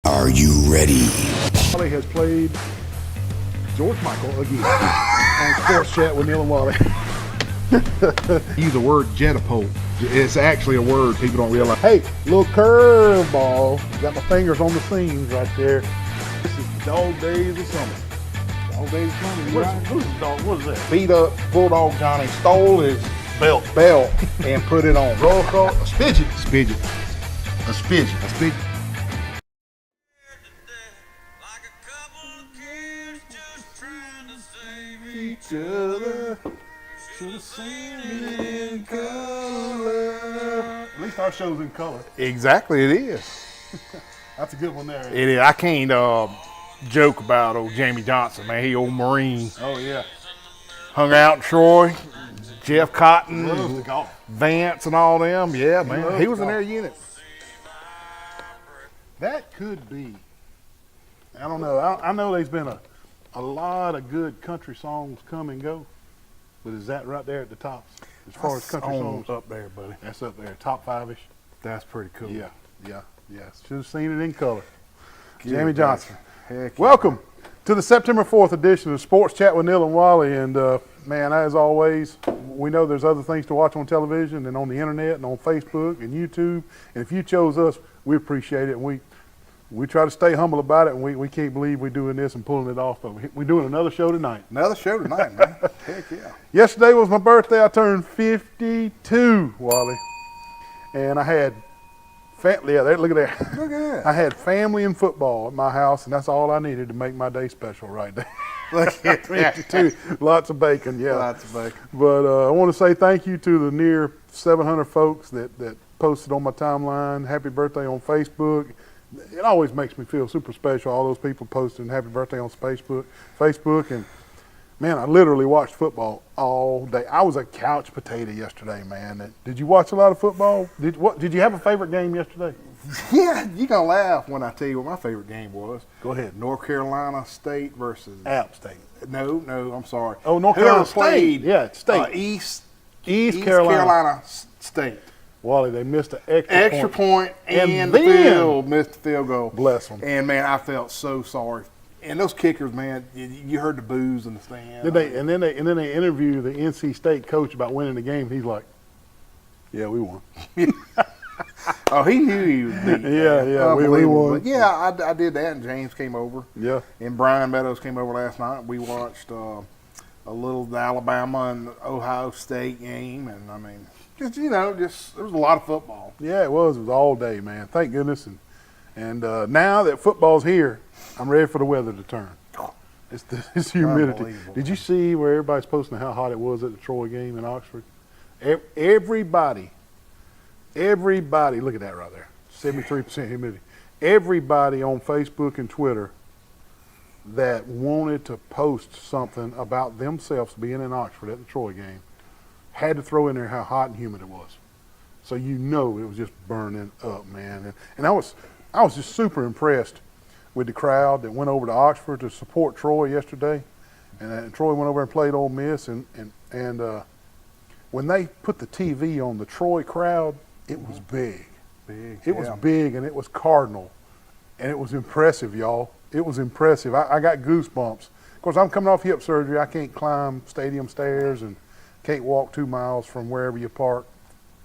Are you ready? Wally has played George Michael again on Sports Chat with Neil and Wally. Use the word jetapult. It's actually a word people don't realize. Hey, little curveball. Got my fingers on the seams right there. This is Dog Days of Summer. Dog Days of Summer. Who's the dog? What is that? Beat up Bulldog Johnny stole his belt and put it on. Roll call. A spidget. Spidget. A spidget. A spidget. Each other. Should have seen it in color. At least our show's in color. Exactly, it is. That's a good one there. It is. I can't joke about old Jamie Johnson, man. He old Marine. Oh, yeah. Hung out in Troy. Jeff Cotton, Loves the golf. Vance, and all them. Yeah, man. He was in golf. their unit. That could be. I don't know. I know there's been a lot of good country songs come and go, but is that right there at the top as far as country songs? Up there, buddy. That's up there, top five-ish. That's pretty cool. Yeah. Should have seen it in color. Good Jamie gosh. Johnson. Heck yeah. Welcome to the September 4th edition of Sports Chat with Neil and Wally. And man, as always, we know there's other things to watch on television and on the internet and on Facebook and YouTube. And if you chose us, we appreciate it. And we try to stay humble about it, and we can't believe we're doing this and pulling it off. But we're doing another show tonight. Another show tonight, man. Heck yeah. Yesterday was my birthday. I turned 52, Wally. And I had family. Yeah, look at that. Look at that. I had family and football at my house, and that's all I needed to make my day special right there. Look at that. 52. Lots of bacon, yeah. Lots of bacon. But I want to say thank you to the near 700 folks that posted on my timeline. Happy birthday on Facebook. It always makes me feel super special, all those people posting happy birthday on Facebook. And, man, I literally watched football all day. I was a couch potato yesterday, man. Did you watch a lot of football? Did you have a favorite game yesterday? Yeah, you're going to laugh when I tell you what my favorite game was. Go ahead. North Carolina State versus... App State. No, I'm sorry. Oh, North Whoever Carolina State. played, Yeah, it's State. East Carolina State. Wally, they missed an Extra point and then missed the field goal. Bless them. And, man, I felt so sorry. And those kickers, man, you heard the boos in the stand. And then they interview the NC State coach about winning the game. He's like, "Yeah, we won." Oh, he knew he was beat. Yeah, we won. But yeah, I did that, and James came over. Yeah. And Brian Meadows came over last night. We watched a little Alabama and Ohio State game, and I mean, just there was a lot of football. Yeah, it was all day, man. Thank goodness. And now that football's here, I'm ready for the weather to turn. It's humidity. Unbelievable. Did you see where everybody's posting how hot it was at the Troy game in Oxford? Everybody, look at that right there, 73% humidity. Everybody on Facebook and Twitter that wanted to post something about themselves being in Oxford at the Troy game had to throw in there how hot and humid it was. So it was just burning up, man. And I was just super impressed with the crowd that went over to Oxford to support Troy yesterday. And Troy went over and played Ole Miss. And when they put the TV on the Troy crowd, it was big. It was big, and it was Cardinal. And it was impressive, y'all. It was impressive. I got goosebumps. Of course, I'm coming off hip surgery. I can't climb stadium stairs and can't walk 2 miles from wherever you park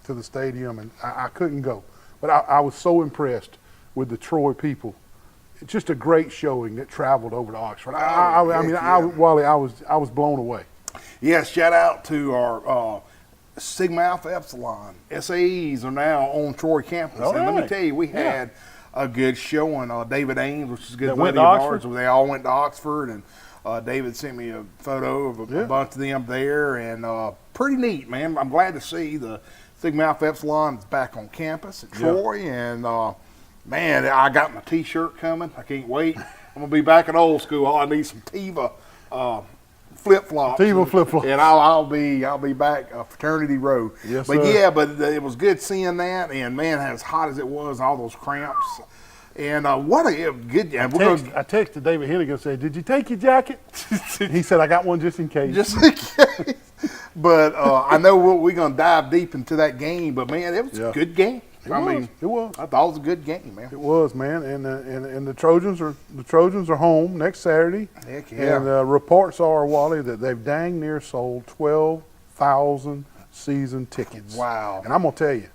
to the stadium, and I couldn't go. But I was so impressed with the Troy people. It's just a great showing that traveled over to Oxford. Wally, I was blown away. Yes, shout out to our Sigma Alpha Epsilon. SAEs are now on Troy campus. All and let me right. tell you, we had a good showing. David Ames, which is a good That went buddy to of ours. Oxford? They all went to Oxford, and David sent me a photo of a bunch of them there, and pretty neat, man. I'm glad to see the Sigma Alpha Epsilon is back on campus at Troy, and man, I got my T-shirt coming. I can't wait. I'm gonna be back at old school. I need some Teva flip-flops. Teva flip-flops. And I'll be back Fraternity Row. Yes, but sir. yeah, but it was good seeing that, and man, as hot as it was, all those cramps. And what a good. I texted David Hennigan and said, "Did you take your jacket?" He said, "I got one just in case." Just in case. But I know we're going to dive deep into that game. But man, it was a good game. It was. I thought it was a good game, man. It was, man, and the Trojans are home next Saturday. Heck yeah. And reports are, Wally, that they've dang near sold 12,000 season tickets. Wow. And I'm gonna tell you,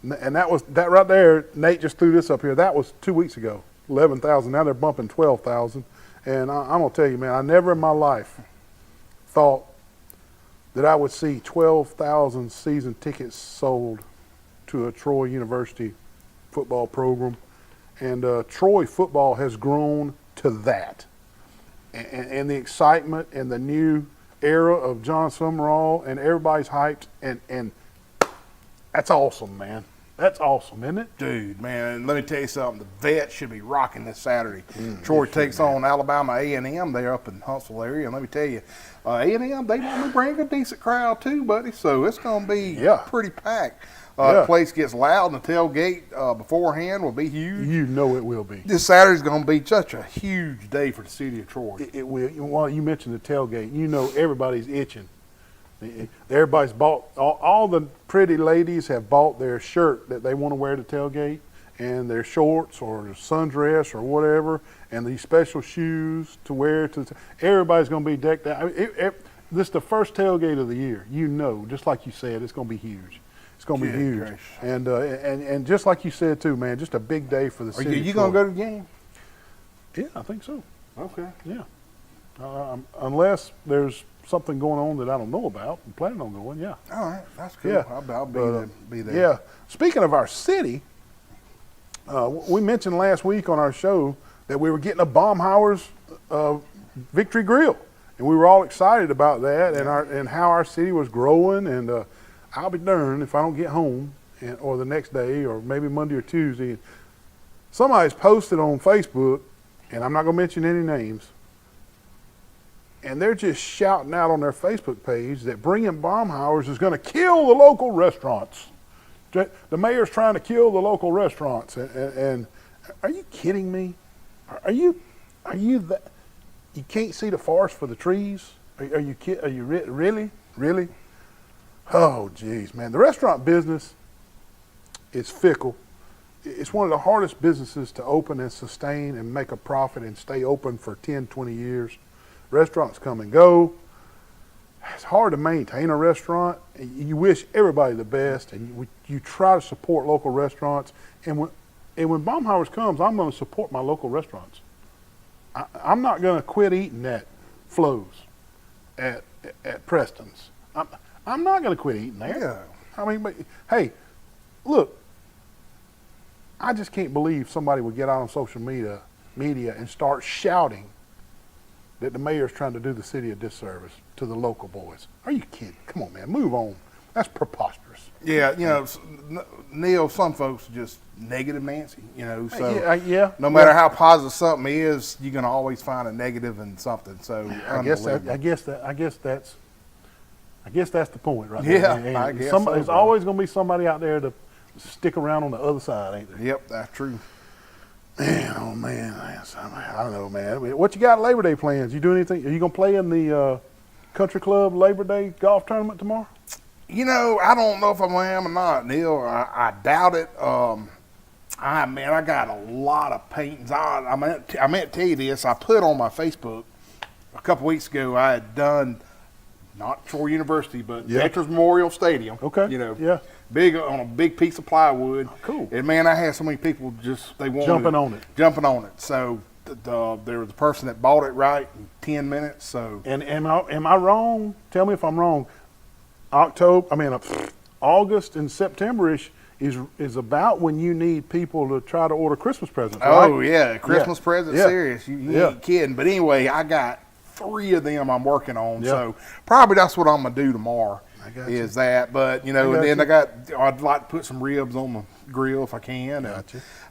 and that right there. Nate just threw this up here. That was 2 weeks ago. 11,000. Now they're bumping 12,000. And I'm gonna tell you, man, I never in my life thought that I would see 12,000 season tickets sold to a Troy University football program. And Troy football has grown to that. And the excitement and the new era of John Summerall, and everybody's hyped. And that's awesome, man. That's awesome, isn't it? Dude, man, let me tell you something. The Vets should be rocking this Saturday. Troy takes on Alabama A&M. They're up in Huntsville area, and let me tell you, A&M, they normally bring a decent crowd too, buddy. So it's going to be pretty packed. The place gets loud, and the tailgate beforehand will be huge. You know it will be. This Saturday's going to be such a huge day for the city of Troy. It will. Well, you mentioned the tailgate. You know everybody's itching. Everybody's bought, all the pretty ladies have bought their shirt that they want to wear to tailgate, and their shorts or sundress or whatever, and these special shoes to wear. Everybody's going to be decked out. I mean, this is the first tailgate of the year. You know, just like you said, it's going to be huge. It's going to be huge. And just like you said too, man, just a big day for the city. Are you going to go to the game? Yeah, I think so. Okay. Yeah. Unless there's something going on that I don't know about. I'm planning on going, yeah. All right, that's cool. Yeah. I'll be there. Yeah. Speaking of our city, we mentioned last week on our show that we were getting a Baumhauer's Victory Grill, and we were all excited about that and how our city was growing. And I'll be darned if I don't get home or the next day or maybe Monday or Tuesday. And somebody's posted on Facebook, and I'm not going to mention any names, and they're just shouting out on their Facebook page that bringing Baumhauer's is going to kill the local restaurants. The mayor's trying to kill the local restaurants. And are you kidding me? Are you that? You can't see the forest for the trees? Are you really? Oh, geez, man. The restaurant business is fickle. It's one of the hardest businesses to open and sustain and make a profit and stay open for 10, 20 years. Restaurants come and go. It's hard to maintain a restaurant. You wish everybody the best, and you try to support local restaurants. And when Baumhauer's comes, I'm going to support my local restaurants. I'm not going to quit eating at Flo's, at Preston's. I'm not going to quit eating there. Yeah. I mean, but hey, look, I just can't believe somebody would get out on social media and start shouting that the mayor's trying to do the city a disservice to the local boys. Are you kidding? Come on, man, move on. That's preposterous. Yeah, you know, Neil, some folks are just negative Nancy, you know, so no matter how positive something is, you're going to always find a negative in something. So I guess that's the point right there. And I guess there's always going to be somebody out there to stick around on the other side, ain't there? Yep, that's true. Man, oh man, I don't know, man. I mean, what you got Labor Day plans? You doing anything? Are you gonna play in the Country Club Labor Day golf tournament tomorrow? You know, I don't know if I am or not, Neil. I doubt it. I got a lot of paintings. I meant to tell you this. I put on my Facebook a couple weeks ago. I had done not Troy University, but Veterans Memorial Stadium. Okay. You know, big on a big piece of plywood. Oh, cool. And man, I had so many people jumping on it. So there was a person that bought it right in 10 minutes. So and am I wrong? Tell me if I'm wrong. August and September-ish is about when you need people to try to order Christmas presents. Right? Oh yeah, Christmas presents. Serious. You ain't kidding. But anyway, I got 3 of them I'm working on. So probably that's what I'm gonna do tomorrow. Is that, but you know, and then I'd like to put some ribs on the grill if I can.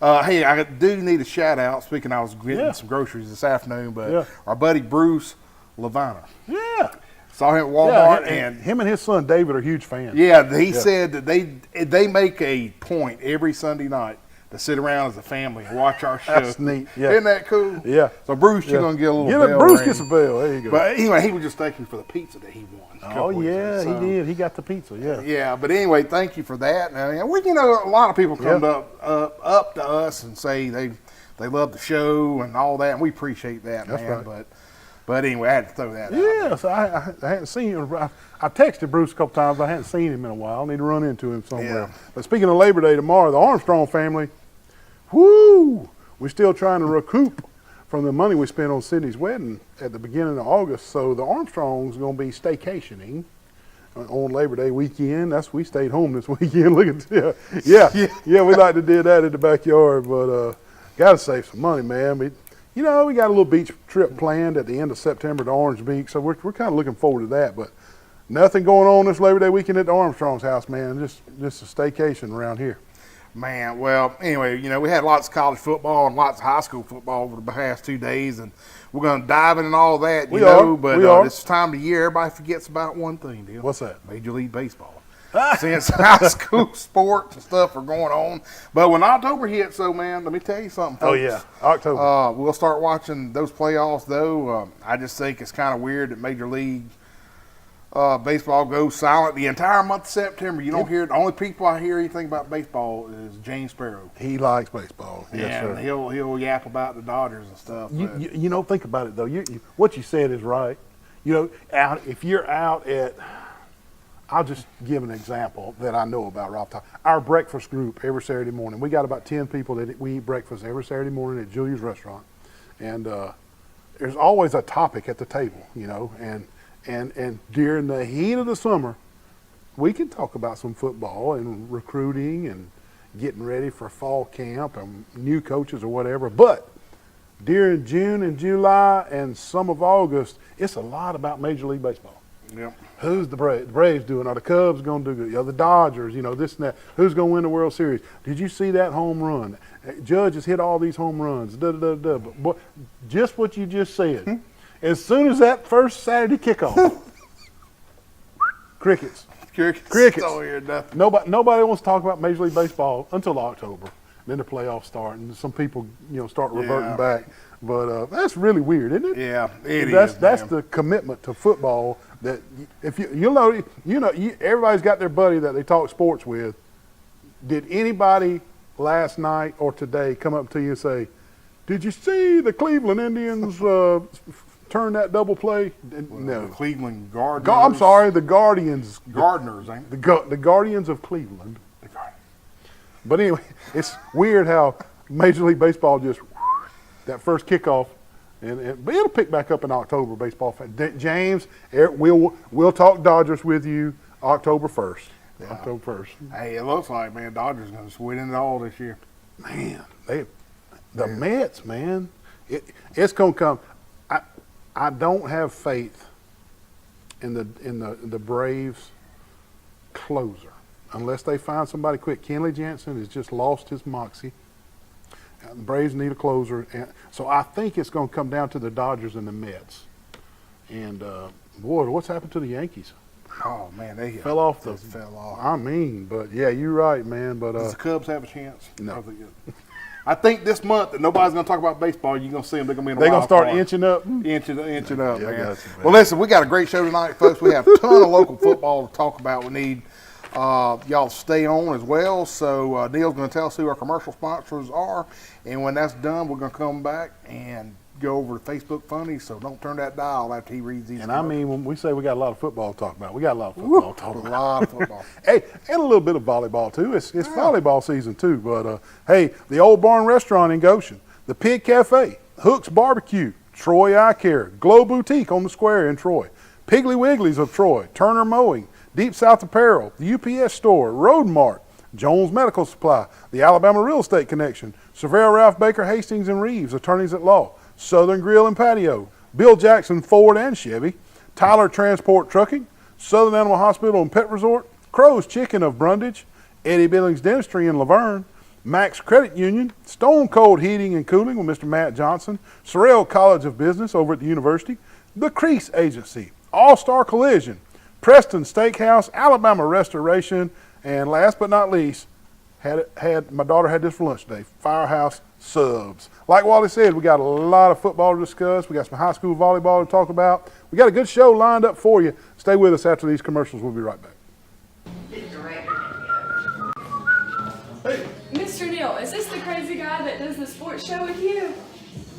Hey, I do need a shout out. Speaking, I was getting some groceries this afternoon, but our buddy Bruce Levana. Yeah. Saw him at Walmart, and him and his son David are huge fans. Yeah, he said that they make a point every Sunday night to sit around as a family and watch our show. That's neat. Yeah. Isn't that cool? Yeah. So Bruce, you're Yeah. gonna get a little Yeah, bell Bruce ring. gets a bell. There you go. But anyway, he was just thanking for the pizza that he won. a Oh couple weeks yeah, ago. he did. He got the pizza. Yeah. Yeah, but anyway, thank you for that. And we, a lot of people come Yeah. up to us and say they love the show and all that, and we appreciate that, That's man. right. But anyway, I had to throw that out. Yeah, so I hadn't seen him. I texted Bruce a couple times. I hadn't seen him in a while. I need to run into him somewhere. Yeah. But speaking of Labor Day tomorrow, the Armstrong family, whoo, we're still trying to recoup from the money we spent on Sydney's wedding at the beginning of August. So the Armstrongs going to be staycationing on Labor Day weekend. We stayed home this weekend. Look at yeah. We like to do that in the backyard, but got to save some money, man. We got a little beach trip planned at the end of September to Orange Beach, so we're kind of looking forward to that. But nothing going on this Labor Day weekend at the Armstrong's house, man. Just a staycation around here. Man, well, anyway, we had lots of college football and lots of high school football over the past 2 days, and we're going to dive into all that, We are. but this time of year, everybody forgets about one thing, deal. What's that? Major League Baseball. Since high school sports and stuff are going on. But when October hits, man, let me tell you something, folks. Oh, yeah, October. We'll start watching those playoffs, though. I just think it's kind of weird that Major League baseball goes silent the entire month of September. You don't hear, the only people I hear anything about baseball is James Sparrow. He likes baseball. Yes, And sir. he'll yap about the Dodgers and stuff. but- Think about it, though. What you said is right. If you're out at, I'll just give an example that I know about right off the top. Our breakfast group every Saturday morning. We got about 10 people that we eat breakfast every Saturday morning at Julia's Restaurant. And there's always a topic at the table, and during the heat of the summer, we can talk about some football and recruiting and getting ready for fall camp and new coaches or whatever. But during June and July and some of August, it's a lot about Major League Baseball. Yep. Who's the Braves doing? Are the Cubs going to do good? The Dodgers, this and that. Who's going to win the World Series? Did you see that home run? Judge has hit all these home runs. But just what you just said. As soon as that first Saturday kickoff, crickets. Crickets. Don't hear nothing. Nobody wants to talk about Major League Baseball until October. Then the playoffs start, and some people, start reverting Yeah. back. But that's really weird, isn't it? Yeah, it That's is, that's man. the commitment to football. That if everybody's got their buddy that they talk sports with. Did anybody last night or today come up to you and say, "Did you see the Cleveland Indians turn that double play?" No. The Cleveland Guardians. I'm sorry, the Guardians. Gardeners, ain't they? The Guardians of Cleveland. The Guardians. But anyway, it's weird how Major League Baseball just that first kickoff, but it'll pick back up in October. Baseball fan James, we'll talk Dodgers with you October 1st. Yeah. October 1st. Hey, it looks like, man, Dodgers going to win it all this year. Man, the Mets, man, it's gonna come. I don't have faith in the Braves closer unless they find somebody quick. Kenley Jansen has just lost his moxie. The Braves need a closer, and so I think it's going to come down to the Dodgers and the Mets. And boy, what's happened to the Yankees? Oh, man, they Fell off the. fell off. I mean, but yeah, you're right, man. But Does the Cubs have a chance? No. I think this month that nobody's going to talk about baseball. You're going to see them. They're going to be in a they're going to start wild card. inching up. Inching up, Yeah, I man. got you, man. Well, listen, we got a great show tonight, folks. We have a ton of local football to talk about. We need y'all to stay on as well. So Neil's going to tell us who our commercial sponsors are, and when that's done, we're going to come back and go over to Facebook Funny. So don't turn that dial after he reads these. And I mean, when we say we got a lot of football to talk about, we got a lot of football to talk a about. lot of football. Hey, and a little bit of volleyball too. It's volleyball season too. But hey, the Old Barn Restaurant in Goshen, the Pig Cafe, Hook's Barbecue, Troy Eye Care, Glow Boutique on the Square in Troy, Piggly Wigglies of Troy, Turner Mowing, Deep South Apparel, the UPS Store, Road Mart, Jones Medical Supply, the Alabama Real Estate Connection, Cervera Ralph Baker Hastings and Reeves, Attorneys at Law, Southern Grill and Patio, Bill Jackson Ford and Chevy, Tyler Transport Trucking, Southern Animal Hospital and Pet Resort, Crow's Chicken of Brundage, Eddie Billings Dentistry in Laverne, Max Credit Union, Stone Cold Heating and Cooling with Mr. Matt Johnson, Sorrell College of Business over at the University, The Crease Agency, All-Star Collision, Preston Steakhouse, Alabama Restoration, and last but not least, My daughter had this for lunch today. Firehouse subs. Like Wally said, we got a lot of football to discuss. We got some high school volleyball to talk about. We got a good show lined up for you. Stay with us after these commercials. We'll be right back. Hey. Mr. Neal, is this the crazy guy that does the sports show with you?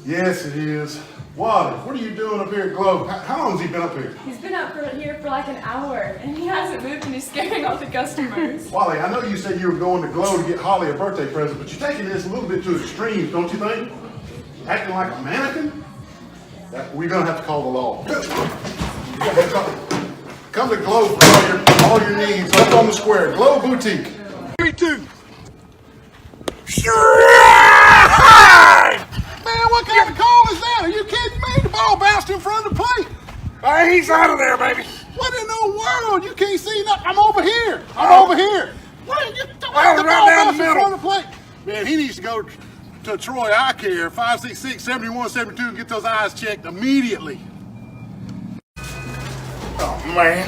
Yes, it is. Wally, what are you doing up here at Globe? How long has he been up here? He's been up here for like an hour, and he hasn't moved, and he's scaring all the customers. Wally, I know you said you were going to Glow to get Holly a birthday present, but you're taking this a little bit to extremes, don't you think? Acting like a mannequin? We're going to have to call the law. Come to Glow for all your needs. Up on the square. Glow Boutique. 3, 2. Man, what kind of call is that? Are you kidding me? The ball bounced in front of the plate. He's out of there, baby. What in the world? You can't see nothing. I'm over here. Over here. What? The ball bounced in front of the plate. Man, he needs to go to Troy Eye Care, 566-7172, and get those eyes checked immediately. Oh, man.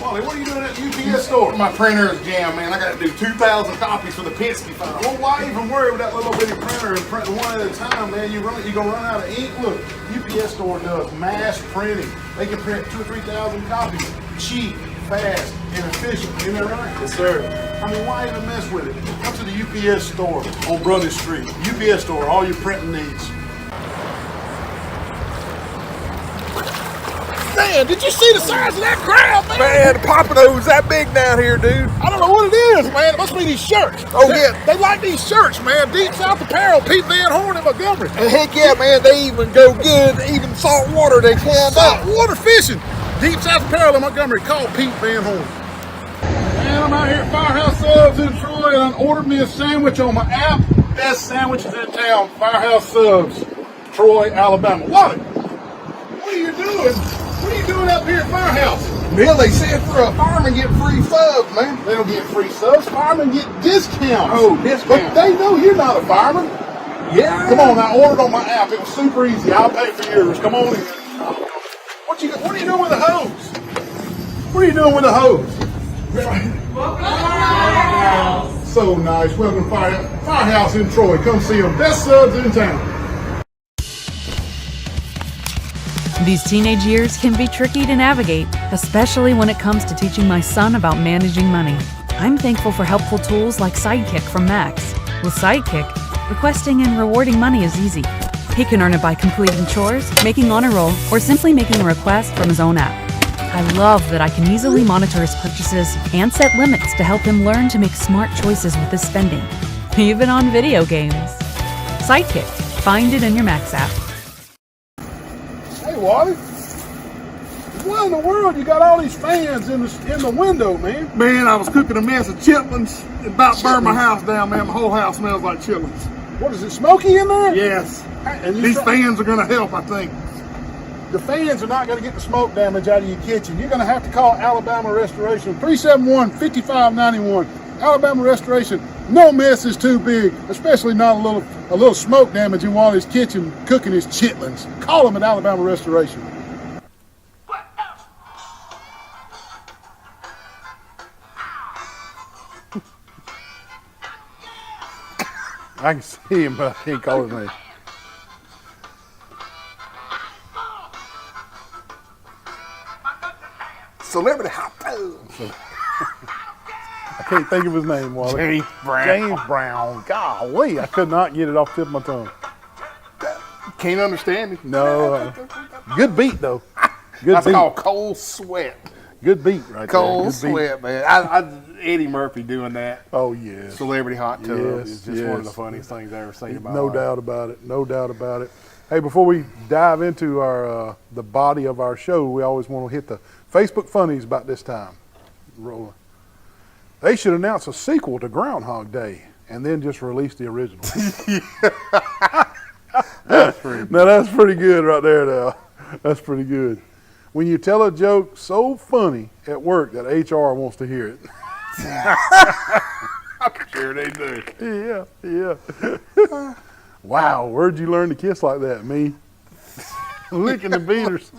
Wally, what are you doing at the UPS store? My printer is jammed, man. I got to do 2,000 copies for the Penske file. Well, why even worry with that little bitty printer and print one at a time, man? You're going to run out of ink. Look, UPS store does mass printing. They can print 2,000 or 3,000 copies. Cheap, fast, and efficient. Isn't that right? Yes, sir. I mean, why even mess with it? Come to the UPS store on Brothers Street. UPS store, all your printing needs. Man, did you see the size of that crowd, man? Man, the Pompadour's that big down here, dude. I don't know what it is, man. It must be these shirts. Oh, yeah. They like these shirts, man. Deep South Apparel, Pete Van Horn in Montgomery. And heck yeah, man, they even go good, even salt water they can. Saltwater fishing. Deep South Apparel in Montgomery. Call Pete Van Horn. Man, I'm out here at Firehouse Subs in Troy, and I ordered me a sandwich on my app. Best sandwiches in town. Firehouse Subs, Troy, Alabama. What? What are you doing? What are you doing up here at Firehouse? Bill, they said for a fireman get free subs, man. They don't get free subs. Firemen get discounts. Oh, discounts. But they know you're not a fireman. Yeah. Come on, I ordered on my app. It was super easy. I'll pay for yours. Come on in. What are you doing with the hose? What are you doing with the hose? So nice. Welcome to Firehouse in Troy. Come see them. Best subs in town. These teenage years can be tricky to navigate, especially when it comes to teaching my son about managing money. I'm thankful for helpful tools like Sidekick from Max. With Sidekick, requesting and rewarding money is easy. He can earn it by completing chores, making honor roll, or simply making a request from his own app. I love that I can easily monitor his purchases and set limits to help him learn to make smart choices with his spending, even on video games. Sidekick. Find it in your Max app. Hey, Wally. Why in the world you got all these fans in the window, man? Man, I was cooking a mess of chitlins and about burned my house down, man. My whole house smells like chitlins. What is it, smoky in there? Yes. And These fans are going to help, I think. The fans are not going to get the smoke damage out of your kitchen. You're going to have to call Alabama Restoration, 371-5591. Alabama Restoration, no mess is too big, especially not a little smoke damage in Wally's kitchen cooking his chitlins. Call them at Alabama Restoration. I can see him, but I can't call his name. Celebrity hot tub. I can't think of his name, Wally. James Brown. James Brown. Golly, I could not get it off the tip of my tongue. Can't understand it. No. Good beat, though. Good That's beat. called cold sweat. Good beat right Cold there. Good beat. sweat, man. Eddie Murphy doing that. Oh, yes. Celebrity hot tub Yes, is just one of the yes. funniest things I ever seen in my No life. doubt about it. No doubt about it. Hey, before we dive into our the body of our show, we always want to hit the Facebook funnies about this time. Rolling. They should announce a sequel to Groundhog Day and then just release the original. That's pretty Now that's pretty good right there now. That's pretty good. When you tell a joke so funny at work that HR wants to hear it. I'm sure they do. Yeah. Wow, where'd you learn to kiss like that? Me? Licking the beaters.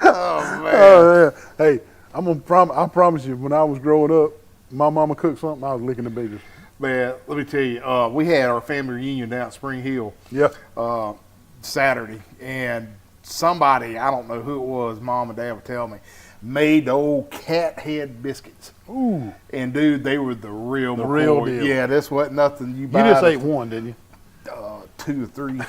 Oh, man. Oh, yeah. Hey, I promise you, when I was growing up, my mama cooked something, I was licking the beaters. Man, let me tell you, we had our family reunion down at Spring Hill Yeah. Saturday, and somebody, I don't know who it was, Mom and Dad would tell me, made the old cat head biscuits. Ooh. And dude, they were the real The McCoy. real deal. Yeah, this wasn't nothing you buy. You just at ate one, didn't you? 2 or 3.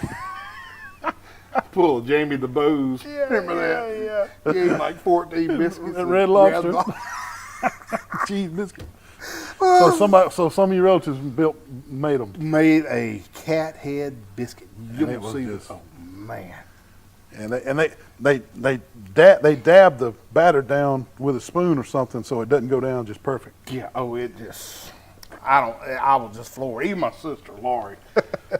Pull Jamie the Booze. Remember that? Yeah. He ate like 14 biscuits. At Red Lobster. Cheese biscuit. So some of your relatives made them. Made a cat head biscuit. You And it don't was see just- this. Oh man. And they dab the batter down with a spoon or something so it doesn't go down just perfect. Yeah. Oh, it just. I was just floored. Even my sister Laurie,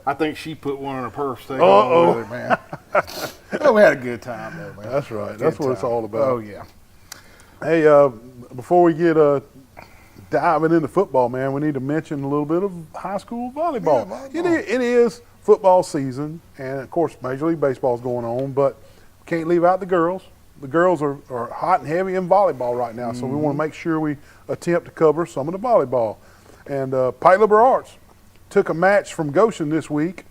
I think she put one in her purse. Uh-oh. With her, man. Oh, we had a good time though, man. That's right. Good That's what it's time. all about. Oh yeah. Hey, before we get diving into football, man, we need to mention a little bit of high school volleyball. Yeah, volleyball. It is football season, and of course, Major League Baseball is going on, but can't leave out the girls. The girls are hot and heavy in volleyball right now, so we want to make sure we attempt to cover some of the volleyball. And Pike Liberal Arts took a match from Goshen this week,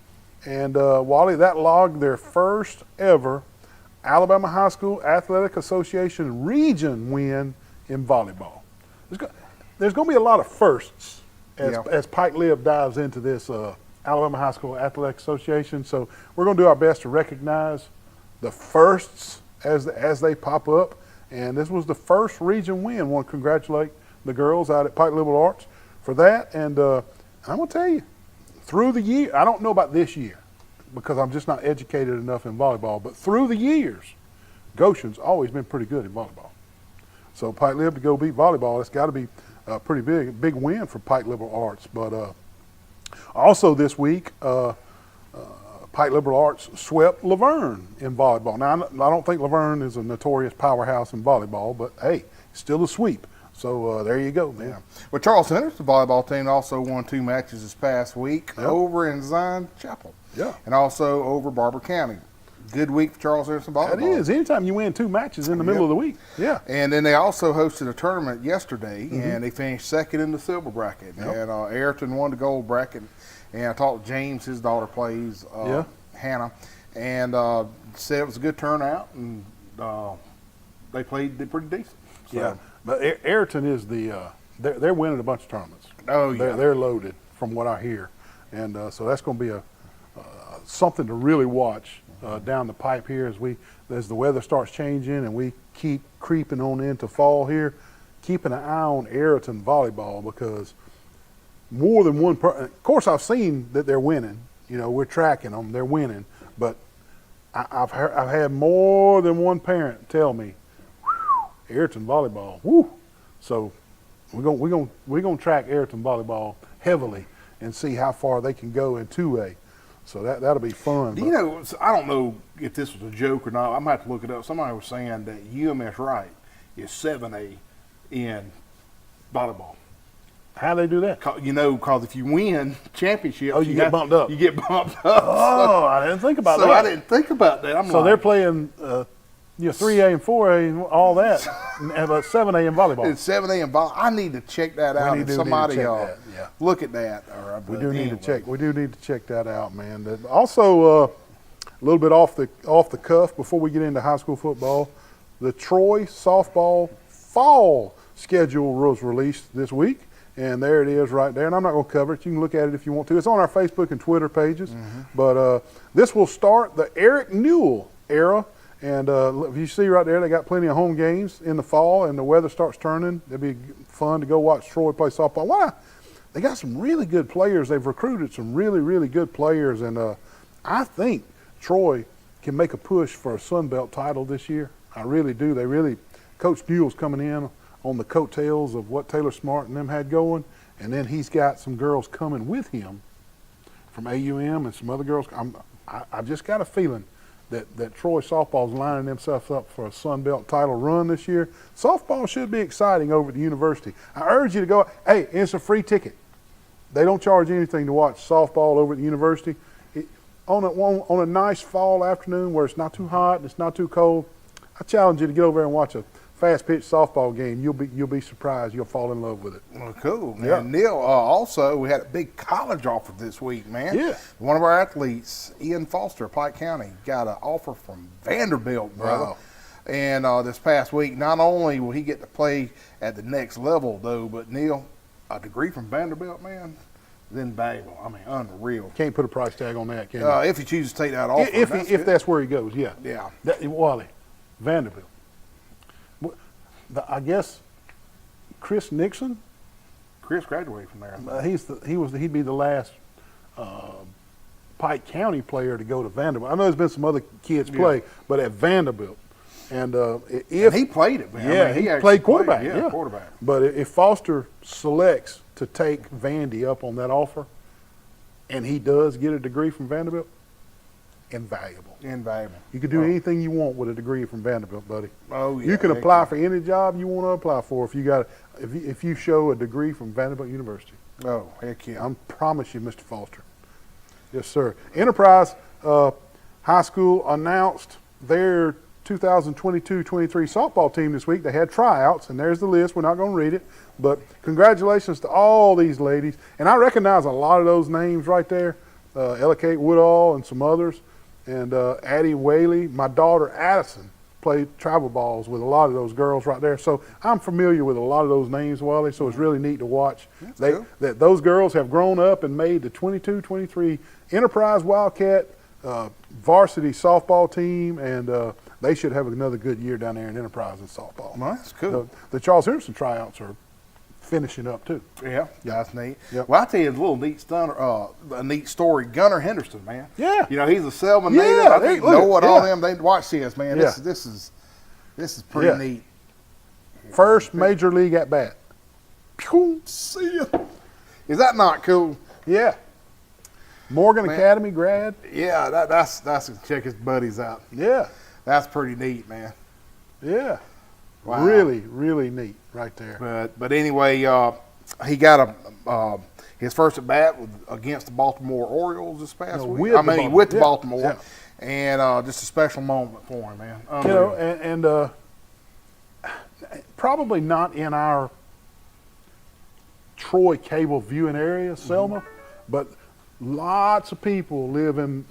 and Wally, that logged their first ever Alabama High School Athletic Association region win in volleyball. There's going to be a lot of firsts as Pike Lib dives into this Alabama High School Athletic Association. So we're going to do our best to recognize the firsts as they pop up. And this was the first region win. I want to congratulate the girls out at Pike Liberal Arts for that. And I'm going to tell you, through the year, I don't know about this year because I'm just not educated enough in volleyball, but through the years, Goshen's always been pretty good in volleyball. So Pike Lib to go beat volleyball, it's got to be a pretty big win for Pike Liberal Arts. But also this week, Pike Liberal Arts swept Laverne in volleyball. Now, I don't think Laverne is a notorious powerhouse in volleyball, but hey, still a sweep. So there you go, man. Yeah. Well, Charles Center's the volleyball team also won 2 matches this past week over in Zion Chapel. Yeah. And also over Barber County. Good week for Charles Henderson volleyball. That is. Anytime you win 2 matches in the middle of the week. Yeah. And then they also hosted a tournament yesterday, and they finished second in the silver bracket. Yep. And Ayrton won the gold bracket. And I talked to James, his daughter plays, Hannah, and said it was a good turnout, and they did pretty decent. So, Yeah. But Ayrton is they're winning a bunch of tournaments. Oh, yeah. They're loaded from what I hear. And so that's going to be something to really watch down the pipe here as the weather starts changing and we keep creeping on into fall here. Keeping an eye on Ayrton volleyball because more than one of course I've seen that they're winning. You know, we're tracking them, they're winning. But I've had more than one parent tell me, Ayrton volleyball, woo! So we're gonna track Ayrton volleyball heavily and see how far they can go in 2A. So that'll be fun. Do you know, I don't know if this was a joke or not. I'm going to have to look it up. Somebody was saying that UMS Wright is 7A in volleyball. How they do that? You know, because if you win championships, Oh, you get bumped up. You get bumped up. Oh, I didn't think about so that. I didn't think about that. So they're playing 3A and 4A and all that, but 7A in volleyball. It's 7A in volleyball. I need to check that out. We If do need to somebody check that, yeah. look at that. We do need to check. We do need to check that out, man. Also, a little bit off the cuff before we get into high school football, the Troy softball fall schedule was released this week, and there it is right there. And I'm not going to cover it. You can look at it if you want to. It's on our Facebook and Twitter pages. But this will start the Eric Newell era. And if you see right there, they got plenty of home games in the fall, and the weather starts turning. It'd be fun to go watch Troy play softball. Why? They got some really good players. They've recruited some really, really good players, and I think Troy can make a push for a Sun Belt title this year. I really do. Coach Newell's coming in on the coattails of what Taylor Smart and them had going, and then he's got some girls coming with him from AUM and some other girls. I just got a feeling that Troy softball's lining themselves up for a Sun Belt title run this year. Softball should be exciting over at the university. I urge you to go. Hey, it's a free ticket. They don't charge anything to watch softball over at the university. On a nice fall afternoon where it's not too hot and it's not too cold, I challenge you to get over there and watch a fast pitch softball game. You'll be surprised. You'll fall in love with it. Well, cool, man. Yeah. Neil, also, we had a big college offer this week, man. Yeah. One of our athletes, Ian Foster, Pike County, got an offer from Vanderbilt, brother. Wow. And this past week, not only will he get to play at the next level, though, but Neil, a degree from Vanderbilt, man, is invaluable. I mean, unreal. Can't put a price tag on that, can you? If you choose to take that offer, If that's where he goes, yeah. Yeah. Wally, Vanderbilt. I guess Chris Nixon. Chris graduated from there. He'd be the last Pike County player to go to Vanderbilt. I know there's been some other kids play, but at Vanderbilt, and if And he played it, man. yeah, I mean, he actually played quarterback. Yeah, quarterback. But if Foster selects to take Vandy up on that offer, and he does get a degree from Vanderbilt, invaluable. Invaluable. You can do anything you want with a degree from Vanderbilt, buddy. Oh, yeah. You can heck apply yeah. for any job you want to apply for if you show a degree from Vanderbilt University. Oh, heck yeah. I promise you, Mr. Foster. Yes, sir. Enterprise High School announced their 2022-23 softball team this week. They had tryouts, and there's the list. We're not going to read it, but congratulations to all these ladies. And I recognize a lot of those names right there, Ella Kate Woodall and some others, and Addie Whaley. My daughter Addison played travel balls with a lot of those girls right there. So I'm familiar with a lot of those names, Wally, so it's really neat to watch. Cool. That those girls have grown up and made the 22-23 Enterprise Wildcat varsity softball team, and they should have another good year down there in Enterprise in softball. Well, that's cool. The Charles Henderson tryouts are finishing up too. Yeah, that's neat. Yep. Well, I tell you a little a neat story. Gunnar Henderson, man. Yeah. You know, he's a Selma Yeah, native. I they- think look know at- what yeah. all them. They watch this, man. Yeah. This is pretty Yeah. neat. First major league at bat. Pew! See ya. Is that not cool? Yeah. Morgan Man. Academy grad. Yeah, that's check his buddies out. Yeah. That's pretty neat, man. Yeah. Wow. Really, really neat right there. But anyway, he got his first at bat against the Baltimore Orioles this past No, week. with the with Baltimore. Baltimore, Yeah. and just a special moment for him, man. You know, Unreal. and probably not in our Troy cable viewing area, Selma, but lots of people live in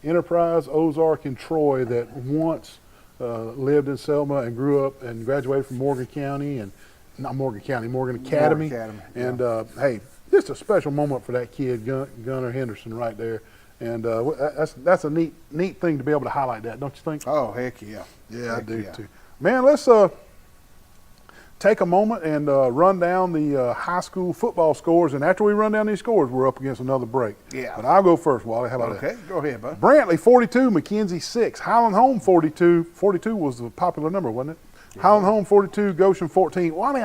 Enterprise, Ozark, and Troy that once lived in Selma and grew up and graduated from Morgan County and not Morgan County, Morgan Academy. And hey, just a special moment for that kid, Gunnar Henderson, right there. And that's a neat thing to be able to highlight that, don't you think? Oh, heck yeah. Yeah, I Heck do yeah. too. Man, let's take a moment and run down the high school football scores. And after we run down these scores, we're up against another break. Yeah. But I'll go first, Wally. How about that? Okay, go ahead, bud. Brantley 42, McKenzie 6. Highland Home 42. 42 was the popular number, wasn't it? Yeah. Highland Home 42, Goshen 14. Wally,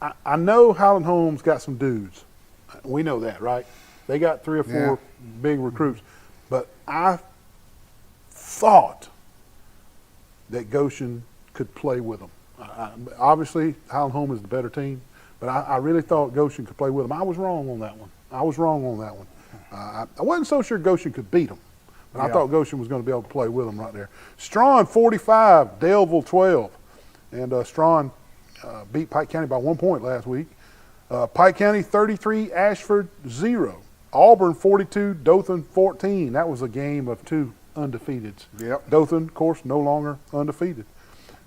I know Highland Home's got some dudes. We know that, right? They got 3 or 4 big recruits. But I thought that Goshen could play with them. Obviously, Highland Home is the better team, but I really thought Goshen could play with them. I was wrong on that one. I wasn't so sure Goshen could beat them, but I thought Goshen was going to be able to play with them right there. Strawn 45, Daleville 12, and Strawn beat Pike County by 1 point last week. Pike County 33, Ashford 0. Auburn 42, Dothan 14. That was a game of 2 undefeateds. Yep. Dothan, of course, no longer undefeated.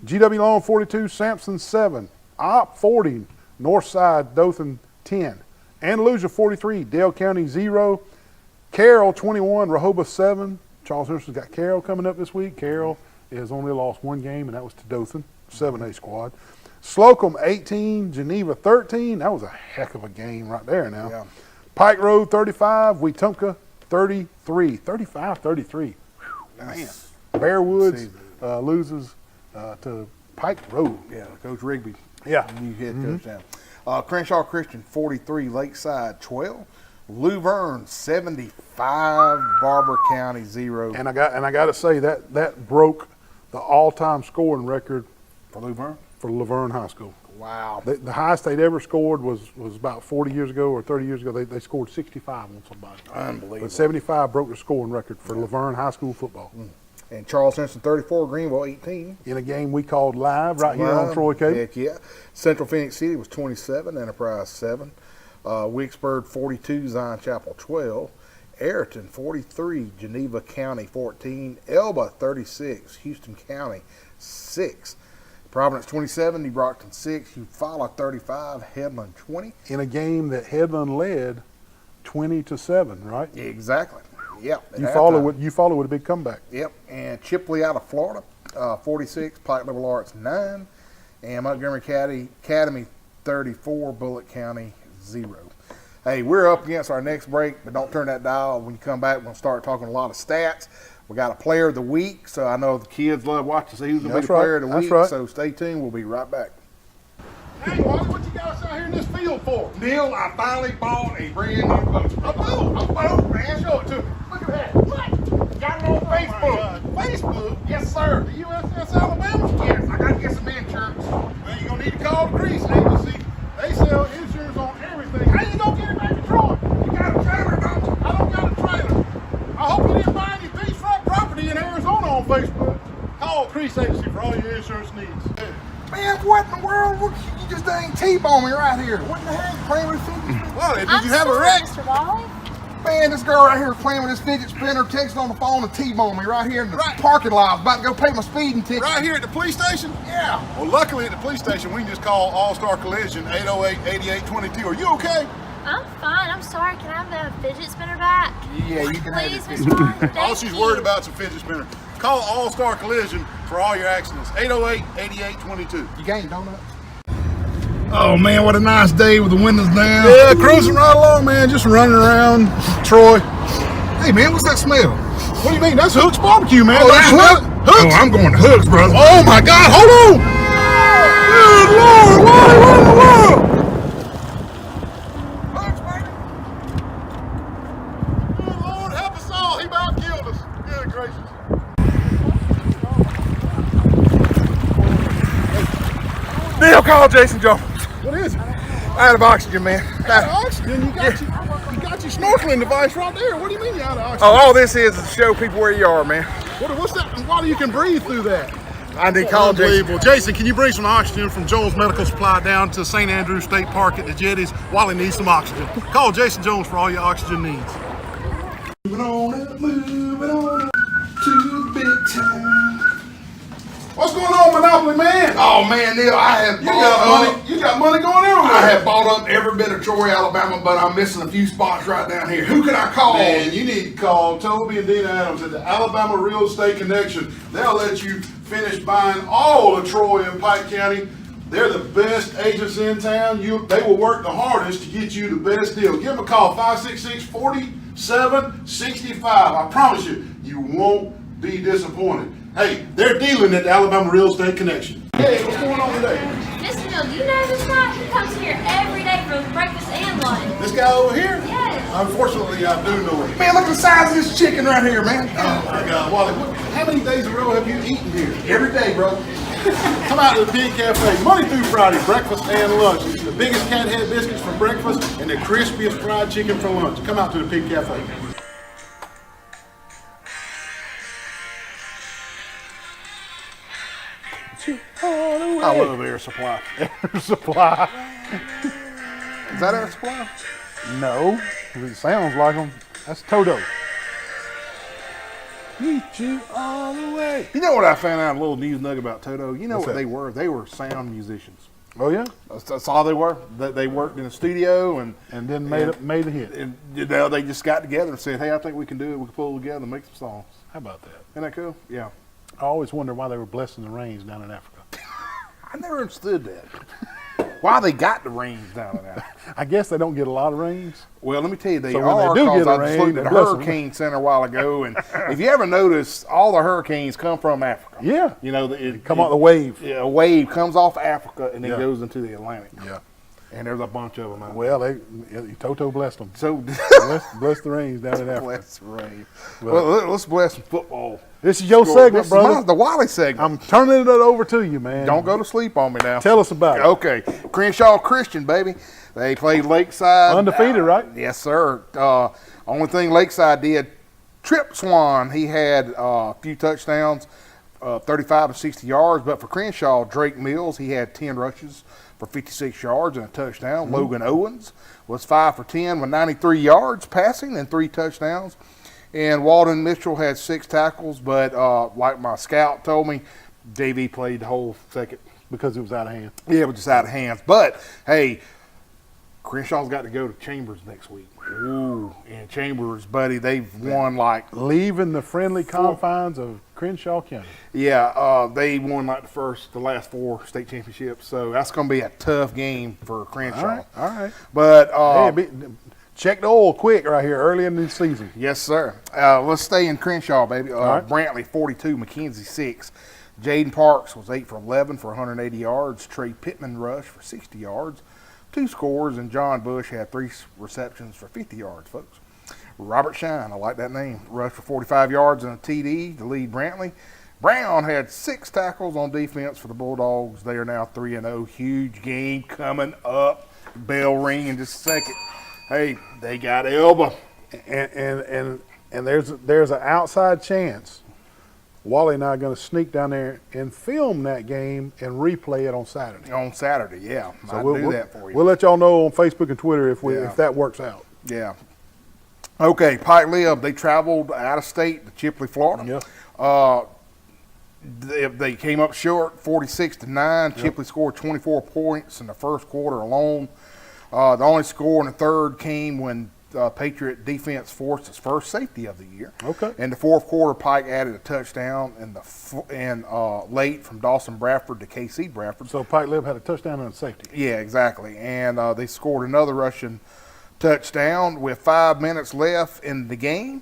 GW Long 42, Sampson 7. Opp 40, Northside, Dothan 10. Andalusia 43, Dale County 0. Carroll 21, Rehoboth 7. Charles Henderson's got Carroll coming up this week. Carroll has only lost 1 game, and that was to Dothan, 7A squad. Slocum 18, Geneva 13. That was a heck of a game right there now. Yeah. Pike Road 35, Wetumpka 33. 35-33. Man. Bear Woods loses to Pike Road. Yeah, Coach Rigby. Yeah. You hit touchdown. Crenshaw Christian 43, Lakeside 12. Luverne 75, Barber County 0. And I got to say that broke the all-time scoring record For Luverne? for Laverne High School. Wow. The highest they'd ever scored was about 40 years ago or 30 years ago. They scored 65 on somebody. Unbelievable. But 75 broke the scoring record for Laverne High School football. And Charles Henson 34, Greenville 18. In a game we called live right here on Troy Cable. Heck yeah. Central Phoenix City was 27, Enterprise 7. Wicksburg 42, Zion Chapel 12. Ayrton 43, Geneva County 14. Elba 36, Houston County 6. Providence 27, New Brockton 6. Eufaula 35, Headland 20. In a game that Headland led 20-7, right? Exactly. Yep. Eufaula with a big comeback. Yep. And Chipley out of Florida 46, Pike Liberal Arts 9. And Montgomery Academy 34, Bullitt County 0. Hey, we're up against our next break, but don't turn that dial. When you come back, we're going to start talking a lot of stats. We got a player of the week, so I know the kids love watching, see who's going to be the player of the week. Right. So stay tuned. We'll be right back. Hey, Wally, what you got us out here in this field for? Neil, I finally bought a brand new boat. A boat, man. Show it to me. Look at that. What? Got it on Facebook. Facebook? Yes, sir. The USS Alabama? Yes, I got to get some insurance. Well, you're going to need to call the Grease Agency. They sell insurance on everything. How you going to get it back to Troy? You got a trailer, don't you? I don't got a trailer. I hope you didn't buy any beachfront property in Arizona on Facebook. Call Crease Agency for all your insurance needs. Man, what in the world? You just dang T-bone me right here. What in the heck? Playing with fidget spinner? Well, did you have a wreck? Mr. Wally? Man, this girl right here playing with this fidget spinner, texting on the phone and T-bone me right here in the parking lot. I was about to go pay my speeding ticket. Right here at the police station? Yeah. Well, luckily at the police station, we can just call All-Star Collision 808-8822. Are you okay? I'm fine. I'm sorry. Can I have the fidget spinner back? Yeah, you can Please, have Miss it. Wally. All Thank she's you. worried about is a fidget spinner. Call All-Star Collision for all your accidents. 808-8822. You gained donut. Oh man, what a nice day with the windows down. Yeah, cruising right along, man. Just running around Troy. Hey man, what's that smell? What do you mean? That's Hooks Barbecue, man. Oh, that's Hooks. Oh, I'm going to Hooks, brother. Oh my God, hold on! Good Lord, what in the world? Hooks, baby. Good Lord, help us all. He about killed us. Good gracious. Neil, call Jason Jones. What is it? Out of oxygen, man. Out of oxygen? You got your snorkeling device right there. What do you mean you're out of oxygen? Oh, all this is to show people where you are, man. What's that? Why do you can breathe through that? I need to call Jason. Unbelievable. Jason, can you bring some oxygen from Jones Medical Supply down to St. Andrews State Park at the Jetties? Wally needs some oxygen. Call Jason Jones for all your oxygen needs. Moving on up to the big time. What's going on, Monopoly man? Oh man, Neil, I have You got money going everywhere. I have bought up every bit of Troy, Alabama, but I'm missing a few spots right down here. Who can I call? Man, you need to call Toby and Dina Adams at the Alabama Real Estate Connection. They'll let you finish buying all of Troy and Pike County. They're the best agents in town. They will work the hardest to get you the best deal. Give them a call, 566-4765. I promise you, you won't be disappointed. Hey, they're dealing at the Alabama Real Estate Connection. Hey, what's going on today? Mr. Neal, do you know this guy? He comes here every day for breakfast and lunch. This guy over here? Yes. Unfortunately, I do know him. Man, look at the size of this chicken right here, man. Oh my God, Wally, how many days in a row have you eaten here? Every day, bro. Come out to the Pig Cafe, Monday through Friday, breakfast and lunch. The biggest cat head biscuits for breakfast and the crispiest fried chicken for lunch. Come out to the Pig Cafe. I love Air Supply. Air Supply. Is that Air Supply? No, it sounds like them. That's Toto. Meet you all the way. You know what I found out, a little news nugget about Toto? You know What's what that? they were? They were sound musicians. Oh yeah, That's all they were. They worked in a studio and and then made a hit. and you know, they just got together and said, hey, I think we can do it. We can pull it together and make some songs. How about that? Isn't that cool? Yeah. I always wonder why they were blessing the rains down in Africa. I never understood that. Why they got the rains down there. I guess they don't get a lot of rains. Well, let me tell you, they So when are, they do because get a I just rain, looked at they the bless 'em. Hurricane Center a while ago, and if you ever notice, all the hurricanes come from Africa. Yeah, You know, come out the wave. Yeah, a wave comes off Africa and then Yeah. goes into the Atlantic. Yeah. And there's a bunch of them out Well, Toto blessed them. So, Bless the rains down in Africa. bless rain. Well- Well, let's bless some football. This is your This segment, is brother. the Wally segment. I'm turning it over to you, man. Don't go to sleep on me now. Tell us about it. Okay, Crenshaw Christian, baby. They played Lakeside. Undefeated, right? Yes, sir. Only thing Lakeside did, Trip Swan, he had a few touchdowns, 35 and 60 yards. But for Crenshaw, Drake Mills, he had 10 rushes for 56 yards and a touchdown. Logan Owens was 5 for 10 with 93 yards passing and 3 touchdowns. And Walden Mitchell had 6 tackles, but like my scout told me, JV played the whole second. Because it was out of hand. Yeah, it was just out of hands. But, hey, Crenshaw's got to go to Chambers next week. Ooh, and Chambers, buddy, they've won like Leaving the friendly confines of Crenshaw County. yeah, they won like the last 4 state championships. So that's going to be a tough game for Crenshaw. All right. But Check the oil quick right here early in the season. yes, sir. Let's stay in Crenshaw, baby. right. Brantley 42, McKenzie 6. Jaden Parks was 8 for 11 for 180 yards. Trey Pittman rushed for 60 yards. 2 scores, and John Bush had 3 receptions for 50 yards, folks. Robert Shine, I like that name, rushed for 45 yards and a TD to lead Brantley. Brown had 6 tackles on defense for the Bulldogs. They are now 3-0. Huge game coming up. Bell ring in just a second. Hey, they got Elba. And there's an outside chance Wally and I are going to sneak down there and film that game and replay it on Saturday. On Saturday, yeah. So I'll do that for you. We'll let y'all know on Facebook and Twitter if Yeah. if that works out. Yeah. Okay, Pike Lib, they traveled out of state to Chipley, Florida. Yeah. They came up short, 46-9. Chipley scored 24 points in the first quarter alone. The only score in the third came when Patriot defense forced its first safety of the year. Okay. In the fourth quarter, Pike added a touchdown late from Dawson Bradford to KC Bradford. So Pike Lib had a touchdown and a safety. Yeah, exactly. And they scored another rushing touchdown with 5 minutes left in the game.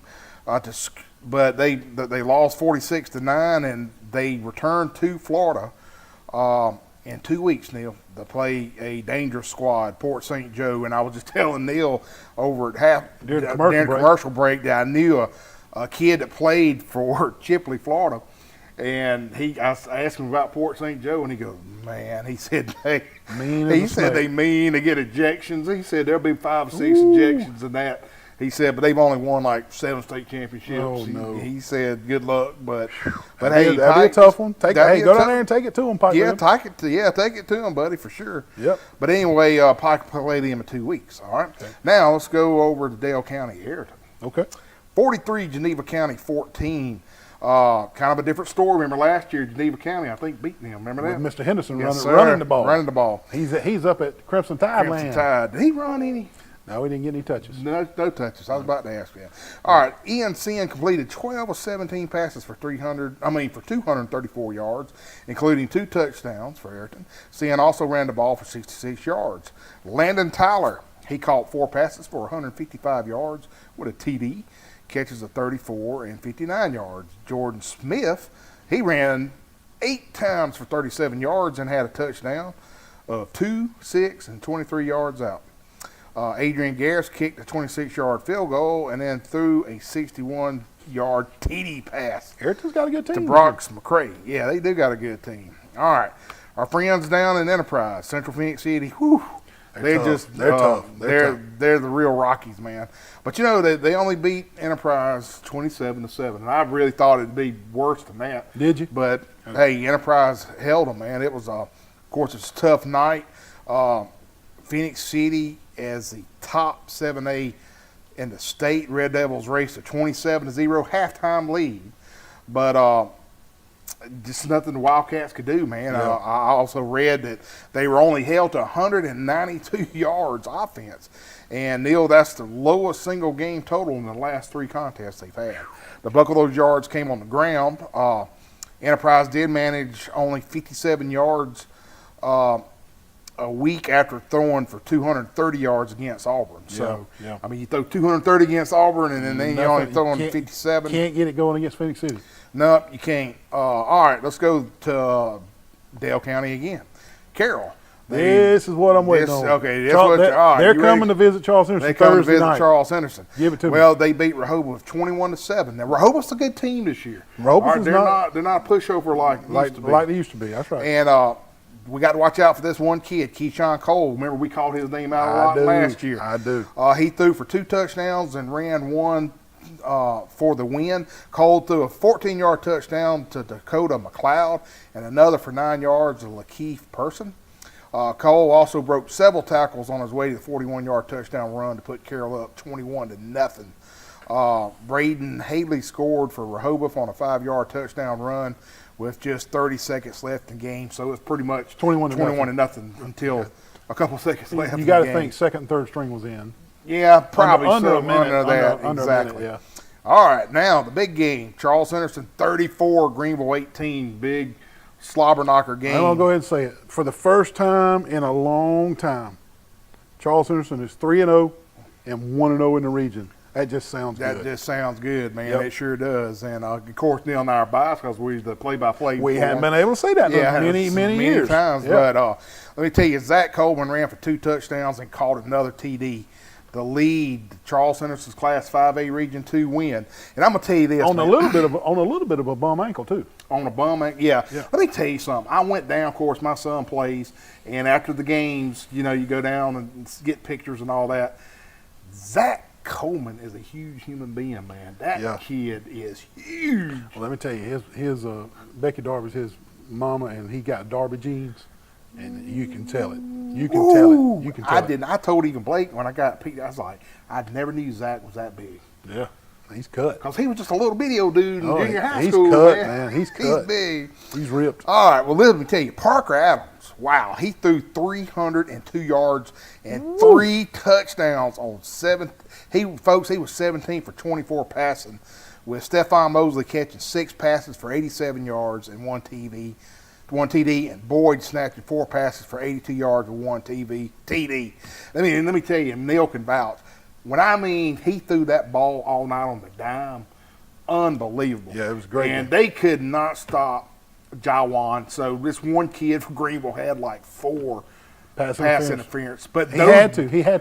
But they lost 46-9, and they returned to Florida in 2 weeks, Neil, to play a dangerous squad, Port St. Joe. And I was just telling Neil over at During the commercial break that I knew a kid that played for Chipley, Florida. And I asked him about Port St. Joe, and he goes, "Man," he said, "They Mean as he a said snake. they mean. They get ejections." He said there'll be 5 or 6 ejections in that. He said, but they've only won like 7 state championships. Oh, no. He said, "Good luck," but hey, That'd be a Pike- tough one. that'd be Go a down tough- there and take it to him, Pike Yeah, Lib. take it to him, buddy, for sure. Yep. But anyway, Pike played him in 2 weeks. All right. Now let's go over to Dale County, Ayrton. Okay. 43, Geneva County 14. Kind of a different story. Remember last year, Geneva County, I think, beat them. Remember that? With Mr. Henderson Yes, running the ball. Running the ball. He's up at Crimson Tide Crimson land. Tide. Did he run any? No, he didn't get any touches. No touches. I was about to ask you. All right, Ian Sin completed 12 of 17 passes for 234 yards, including 2 touchdowns for Ayrton. Sin also ran the ball for 66 yards. Landon Tyler, he caught 4 passes for 155 yards with a TD, catches of 34 and 59 yards. Jordan Smith, he ran 8 times for 37 yards and had a touchdown of 2, 6, and 23 yards out. Adrian Garris kicked a 26-yard field goal and then threw a 61-yard TD pass Ayrton's got a good team. to Brox McCray. Yeah, they do got a good team. All right. Our friends down in Enterprise, Central Phoenix City, whew, they're tough. They're tough. They're the real Rockies, man. But, you know, they only beat Enterprise 27-7, and I really thought it'd be worse than that. Did you? But, hey, Enterprise held them, man. It was, of course, it's a tough night. Phoenix City as the top 7A in the state. Red Devils raced a 27-0 halftime lead. But just nothing the Wildcats could do, man. Yeah. I also read that they were only held to 192 yards offense. And, Neil, that's the lowest single game total in the last 3 contests they've had. The bulk of those yards came on the ground. Enterprise did manage only 57 yards a week after throwing for 230 yards against Auburn. So, yeah. I mean, you throw 230 against Auburn, and then you're only throwing 57. Can't get it going against Phoenix City. No, you can't. All right, let's go to Dale County again. Carroll. This is what I'm waiting on. Okay, that's what. All right, they're you coming ready? to visit Charles Henderson They come to Thursday visit night. Charles Henderson. Give it to me. Well, they beat Rehoboth 21-7. Now Rehoboth's a good team this year. Rehoboth All right, is they're not a pushover like they used to be. That's right. And we got to watch out for this one kid, Keyshawn Cole. Remember, we called his name out a lot last year. I do. He threw for 2 touchdowns and ran 1 for the win. Cole threw a 14-yard touchdown to Dakota McLeod and another for 9 yards to Lakeith Person. Cole also broke several tackles on his way to the 41-yard touchdown run to put Carroll up 21-0. Braden Haley scored for Rehoboth on a 5-yard touchdown run with just 30 seconds left in the game. So it's pretty much 21-0 until a couple seconds left. You got to think second and third string was in. Yeah, probably under a minute. Under that, under exactly. A minute, yeah. All right, now the big game. Charles Henderson 34, Greenville 18. Big slobber knocker game. I'm going to go ahead and say it. For the first time in a long time, Charles Henderson is 3-0 and 1-0 in the region. That just sounds good. That just sounds good, man. Yep. It sure does. And, of course, Neil and I are biased because we're the play-by-play. We haven't been able to say that in many years. Times. Yep. But let me tell you, Zach Coleman ran for 2 touchdowns and caught another TD. The lead, Charles Henderson's Class 5A Region 2 win. And I'm going to tell you this. On man. a little bit of a bum ankle, too. On a bum ankle, yeah. Let me tell you something. I went down, of course, my son plays, and after the games, you go down and get pictures and all that. Zach Coleman is a huge human being, man. That kid is huge. Well, let me tell you, his Becky Darby's his mama, and he got Darby genes, and you can tell it. You can tell it. You can tell it. I told even Blake when I got picked, I was like, I never knew Zach was that big. Yeah, he's cut. Because he was just a little bitty old dude in junior high he's school. Cut, man. He's cut. He's big. He's ripped. All right, well, let me tell you, Parker Adams, wow, he threw 302 yards and 3 touchdowns on 7. He was 17 for 24 passing, with Stephon Mosley catching 6 passes for 87 yards and 1 TD, and Boyd snatching 4 passes for 82 yards and 1 TD. Let me tell you, Neil can vouch. When I mean he threw that ball all night on the dime, unbelievable. Yeah, it was great. And they could not stop Jawan. So this one kid from Greenville had like 4 pass interference. But he had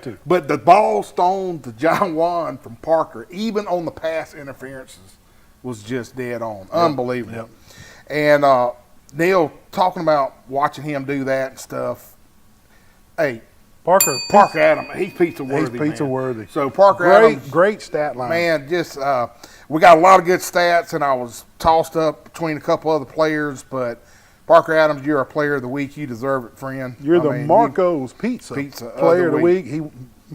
to. But the ball stoned to Jawan from Parker, even on the pass interferences, was just dead on. Unbelievable. Yep. And Neil, talking about watching him do that and stuff, hey, Parker Adams, he's pizza worthy. He's pizza worthy. So Parker Adams, great stat line. man, just we got a lot of good stats, and I was tossed up between a couple other players, but Parker Adams, you're a player of the week. You deserve it, friend. You're the Marco's Pizza player of the week.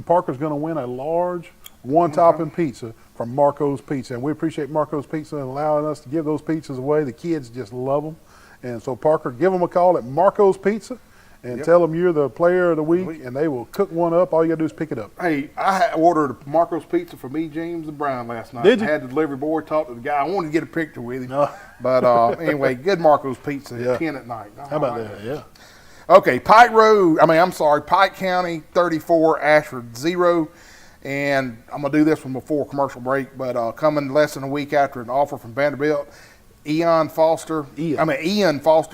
Parker's going to win a large one-topping pizza from Marco's Pizza, and we appreciate Marco's Pizza and allowing us to give those pizzas away. The kids just love them. And so, Parker, give them a call at Marco's Pizza and tell them you're the player of the week, and they will cook one up. All you got to do is pick it up. Hey, I ordered Marco's Pizza for me, James, and Brian last night. Did you? I had the delivery boy talk to the guy. I wanted to get a picture with him. No. But anyway, good Marco's Pizza at 10 at night. How about that? Yeah. Okay, Pike County 34, Ashford 0. And I'm going to do this one before commercial break, but coming less than a week after an offer from Vanderbilt, Ian Foster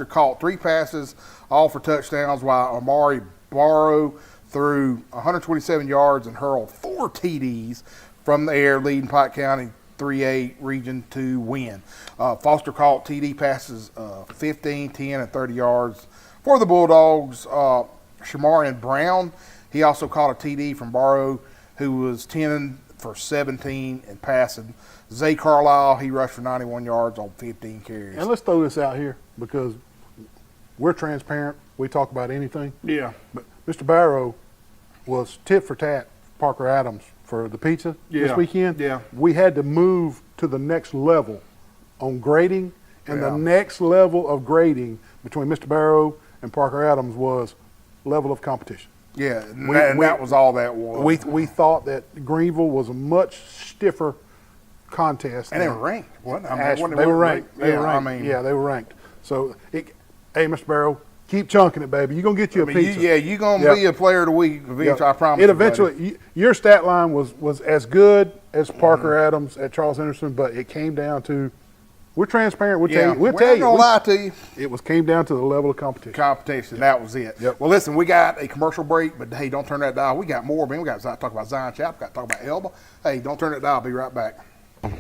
caught 3 passes, all for touchdowns, while Amari Barrow threw 127 yards and hurled 4 TDs from the air, leading Pike County 3A Region 2 win. Foster caught TD passes 15, 10, and 30 yards for the Bulldogs. Shamarian Brown, he also caught a TD from Barrow, who was 10 for 17 and passing. Zay Carlisle, he rushed for 91 yards on 15 carries. And let's throw this out here because we're transparent. We talk about anything. Yeah. But Mr. Barrow was tit for tat Parker Adams for the pizza this weekend. Yeah. We had to move to the next level on grading, and the next level of grading between Mr. Barrow and Parker Adams was level of competition. Yeah, and that was all that was. We thought that Greenville was a much stiffer contest. And they were ranked. They were ranked. They were ranked. So, hey, Mr. Barrow, keep chunking it, baby. You're going to get you a pizza. You're going to be a player of the week eventually, I promise you. Your stat line was as good as Parker Adams at Charles Henderson, but it came down to, we're transparent. We'll tell you. We're not going to lie to you. It came down to the level of competition. That was it. Yep. Well, listen, we got a commercial break, but hey, don't turn that dial. We got more, man. We got to talk about Zion Chapel. Got to talk about Elba. Hey, don't turn that dial. I'll be right back. What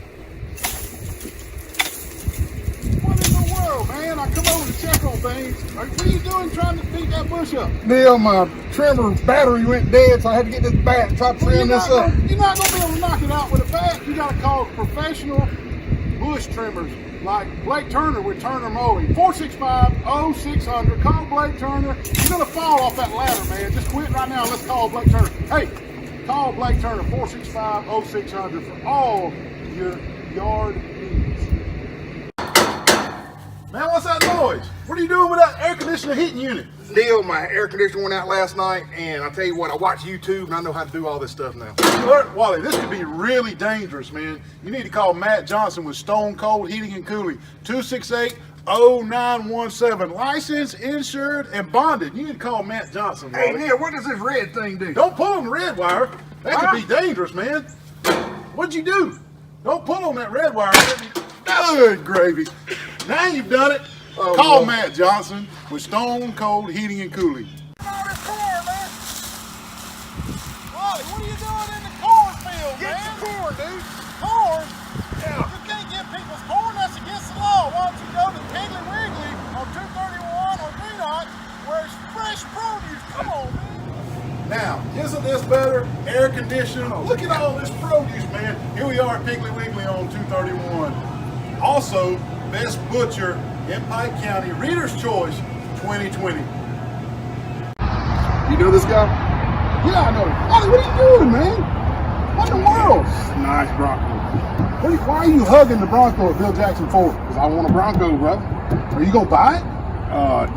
in the world, man? I come over to check on things. What are you doing trying to beat that bush up? Neil, my trimmer battery went dead, so I had to get this bat and try to trim this up. You're not going to be able to knock it out with a bat. You got to call professional bush trimmers like Blake Turner with Turner Mowing. 465-0600. Call Blake Turner. You're going to fall off that ladder, man. Just quit right now. Let's call Blake Turner. Hey, call Blake Turner 465-0600 for all your yard needs. Man, what's that noise? What are you doing with that air conditioner heating unit? Neil, my air conditioner went out last night, and I tell you what, I watch YouTube, and I know how to do all this stuff now. Wally, this could be really dangerous, man. You need to call Matt Johnson with Stone Cold Heating and Cooling. 268-0917. Licensed, insured, and bonded. You need to call Matt Johnson, Wally. Hey, Neil, what does this red thing do? Don't pull on the red wire. That could be dangerous, man. What'd you do? Don't pull on that red wire. Good gravy. Now you've done it. Call Matt Johnson with Stone Cold Heating and Cooling. Wally, what are you doing in the cornfield, man? Get some corn, dude. Corn? Yeah. You can't get people's corn. That's against the law. Why don't you go to Piggly Wiggly on 231 or Greenock where it's fresh produce? Come on, man. Now, isn't this better? Air conditioning. Look at all this produce, man. Here we are at Piggly Wiggly on 231. Also, best butcher in Pike County, Reader's Choice 2020. You know this guy? Yeah, I know. Ollie, what are you doing, man? What in the world? Nice Bronco. Why are you hugging the Bronco at Bill Jackson Ford? Because I want a Bronco, brother. Are you going to buy it?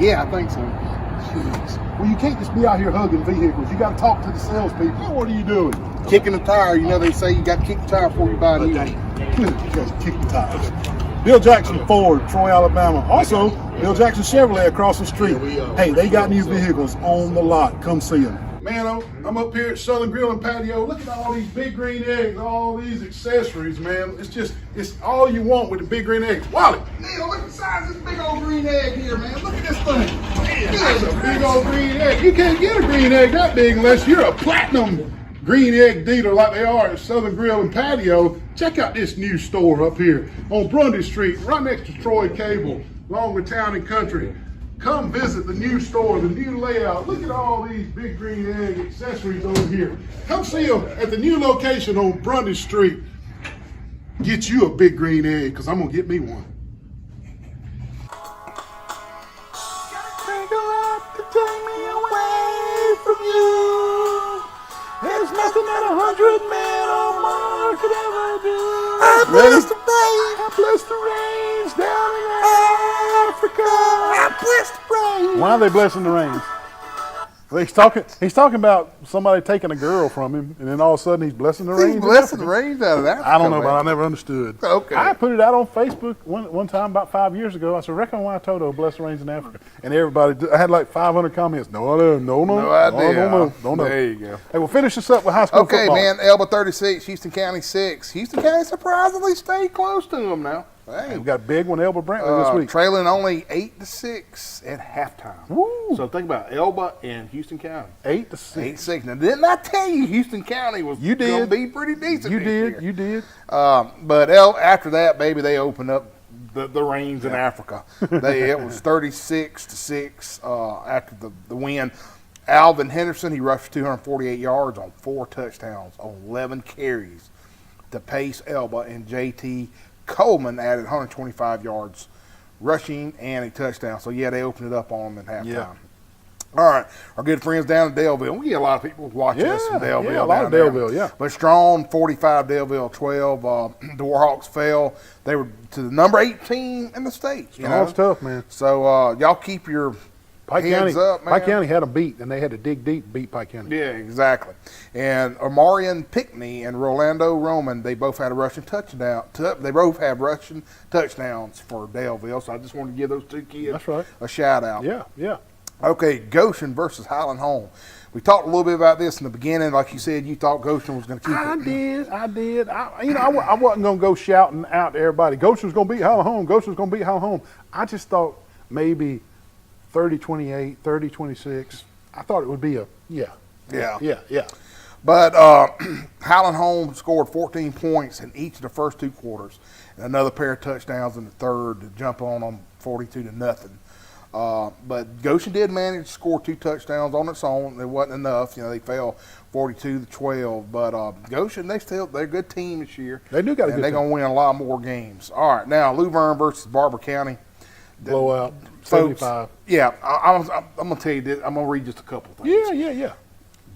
Yeah, I think so. Jeez. Well, you can't just be out here hugging vehicles. You got to talk to the salespeople. What are you doing? Kicking the tire, you know they say you got to kick the tire before you buy a new one. You guys kick the tires. Bill Jackson Ford, Troy, Alabama. Also, Bill Jackson Chevrolet across the street. Hey, they got new vehicles on the lot. Come see them. Man, I'm up here at Southern Grill and Patio. Look at all these big green eggs, all these accessories, man. It's all you want with the big green eggs. Wally. Neil, look at the size of this big old green egg here, man. Look at this thing. Man, that's a big old green egg. You can't get a green egg that big unless you're a platinum green egg dealer like they are at Southern Grill and Patio. Check out this new store up here on Grundy Street, right next to Troy Cable, along with Town and Country. Come visit the new store, the new layout. Look at all these big green egg accessories over here. Come see them at the new location on Grundy Street. Get you a big green egg, because I'm going to get me one. Take a lot to take me away from you. There's nothing that 100 men or more could ever do. I bless the rain. I bless the rains down in Africa. I bless the rain. Why are they blessing the rains? He's talking about somebody taking a girl from him, and then all of a sudden he's blessing the rains. He's blessing the rains out of Africa. I don't know, but I never understood. Okay. I put it out on Facebook one time about 5 years ago. I said, reckon why Toto bless the rains in Africa. And everybody, I had like 500 comments. No idea. No idea. Don't know. There you go. Hey, we'll finish this up with high school football. Okay, man. Elba 36, Houston County 6. Houston County surprisingly stayed close to them now. Hey, we got a big one, Elba Brantley this week. Trailing only 8-6 at halftime. Woo. So think about Elba and Houston County. 8-6. 8-6. Now, didn't I tell you Houston County was going to be pretty decent? You this did. year? You did. But after that, baby, they opened up the reins in Africa. It was 36-6 after the win. Alvin Henderson, he rushed 248 yards on 4 touchdowns on 11 carries to pace Elba, and JT Coleman added 125 yards rushing and a touchdown. So, yeah, they opened it up on them at halftime. Yeah. All right, our good friends down in Daleville. We get a lot of people watching us from Daleville. Yeah, a lot of down there. Daleville, yeah. But Strong, 45, Daleville, 12. The Warhawks fell. They were to the number 8 team in the state. Strong's tough, man. So, y'all keep your heads up, man. Pike County had them beat, and they had to dig deep to beat Pike County. Yeah, exactly. And Omarion Pickney and Rolando Roman, they both had a rushing touchdown. They both have rushing touchdowns for Daleville. So I just wanted to give those two kids a shout out. Yeah, yeah. Okay, Goshen versus Highland Home. We talked a little bit about this in the beginning. Like you said, you thought Goshen was going to keep it. I did. I wasn't going to go shouting out to everybody, Goshen's going to beat Highland Home. Goshen's going to beat Highland Home. I just thought maybe 30-28, 30-26. I thought it would be a, yeah. But Highland Home scored 14 points in each of the first 2 quarters, and another pair of touchdowns in the third to jump on them 42-0. But Goshen did manage to score 2 touchdowns on its own. It wasn't enough. They fell 42-12. But Goshen, they're a good team this year. They do got a good And they're team. going to win a lot more games. All right, now Luverne versus Barber County. Blowout, Folks, 75. yeah, I'm going to tell you this. I'm going to read just a couple things. Yeah.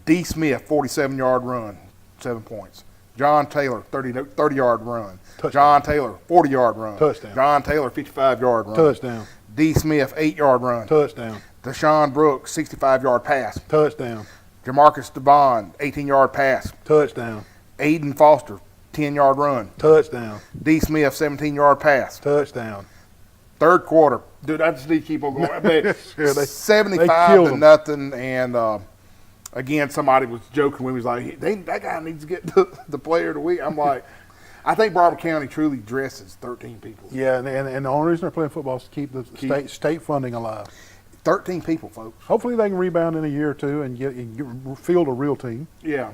D. Smith, 47-yard run, 7 points. John Taylor, 30-yard run. Touchdown. John Taylor, 40-yard run. Touchdown. John Taylor, 55-yard run. Touchdown. D. Smith, 8-yard run. Touchdown. Deshaun Brooks, 65-yard pass. Touchdown. Jamarcus Devon, 18-yard pass. Touchdown. Aiden Foster, 10-yard run. Touchdown. D. Smith, 17-yard pass. Touchdown. Third quarter. Dude, I just need to keep on going. Sure, they 75 killed to them. nothing. And again, somebody was joking when he was like, that guy needs to get the player of the week. I'm like, I think Barber County truly dresses 13 people. Yeah, and the only reason they're playing football is to keep the state funding alive. 13 people, folks. Hopefully they can rebound in a year or two and get field a real team. Yeah,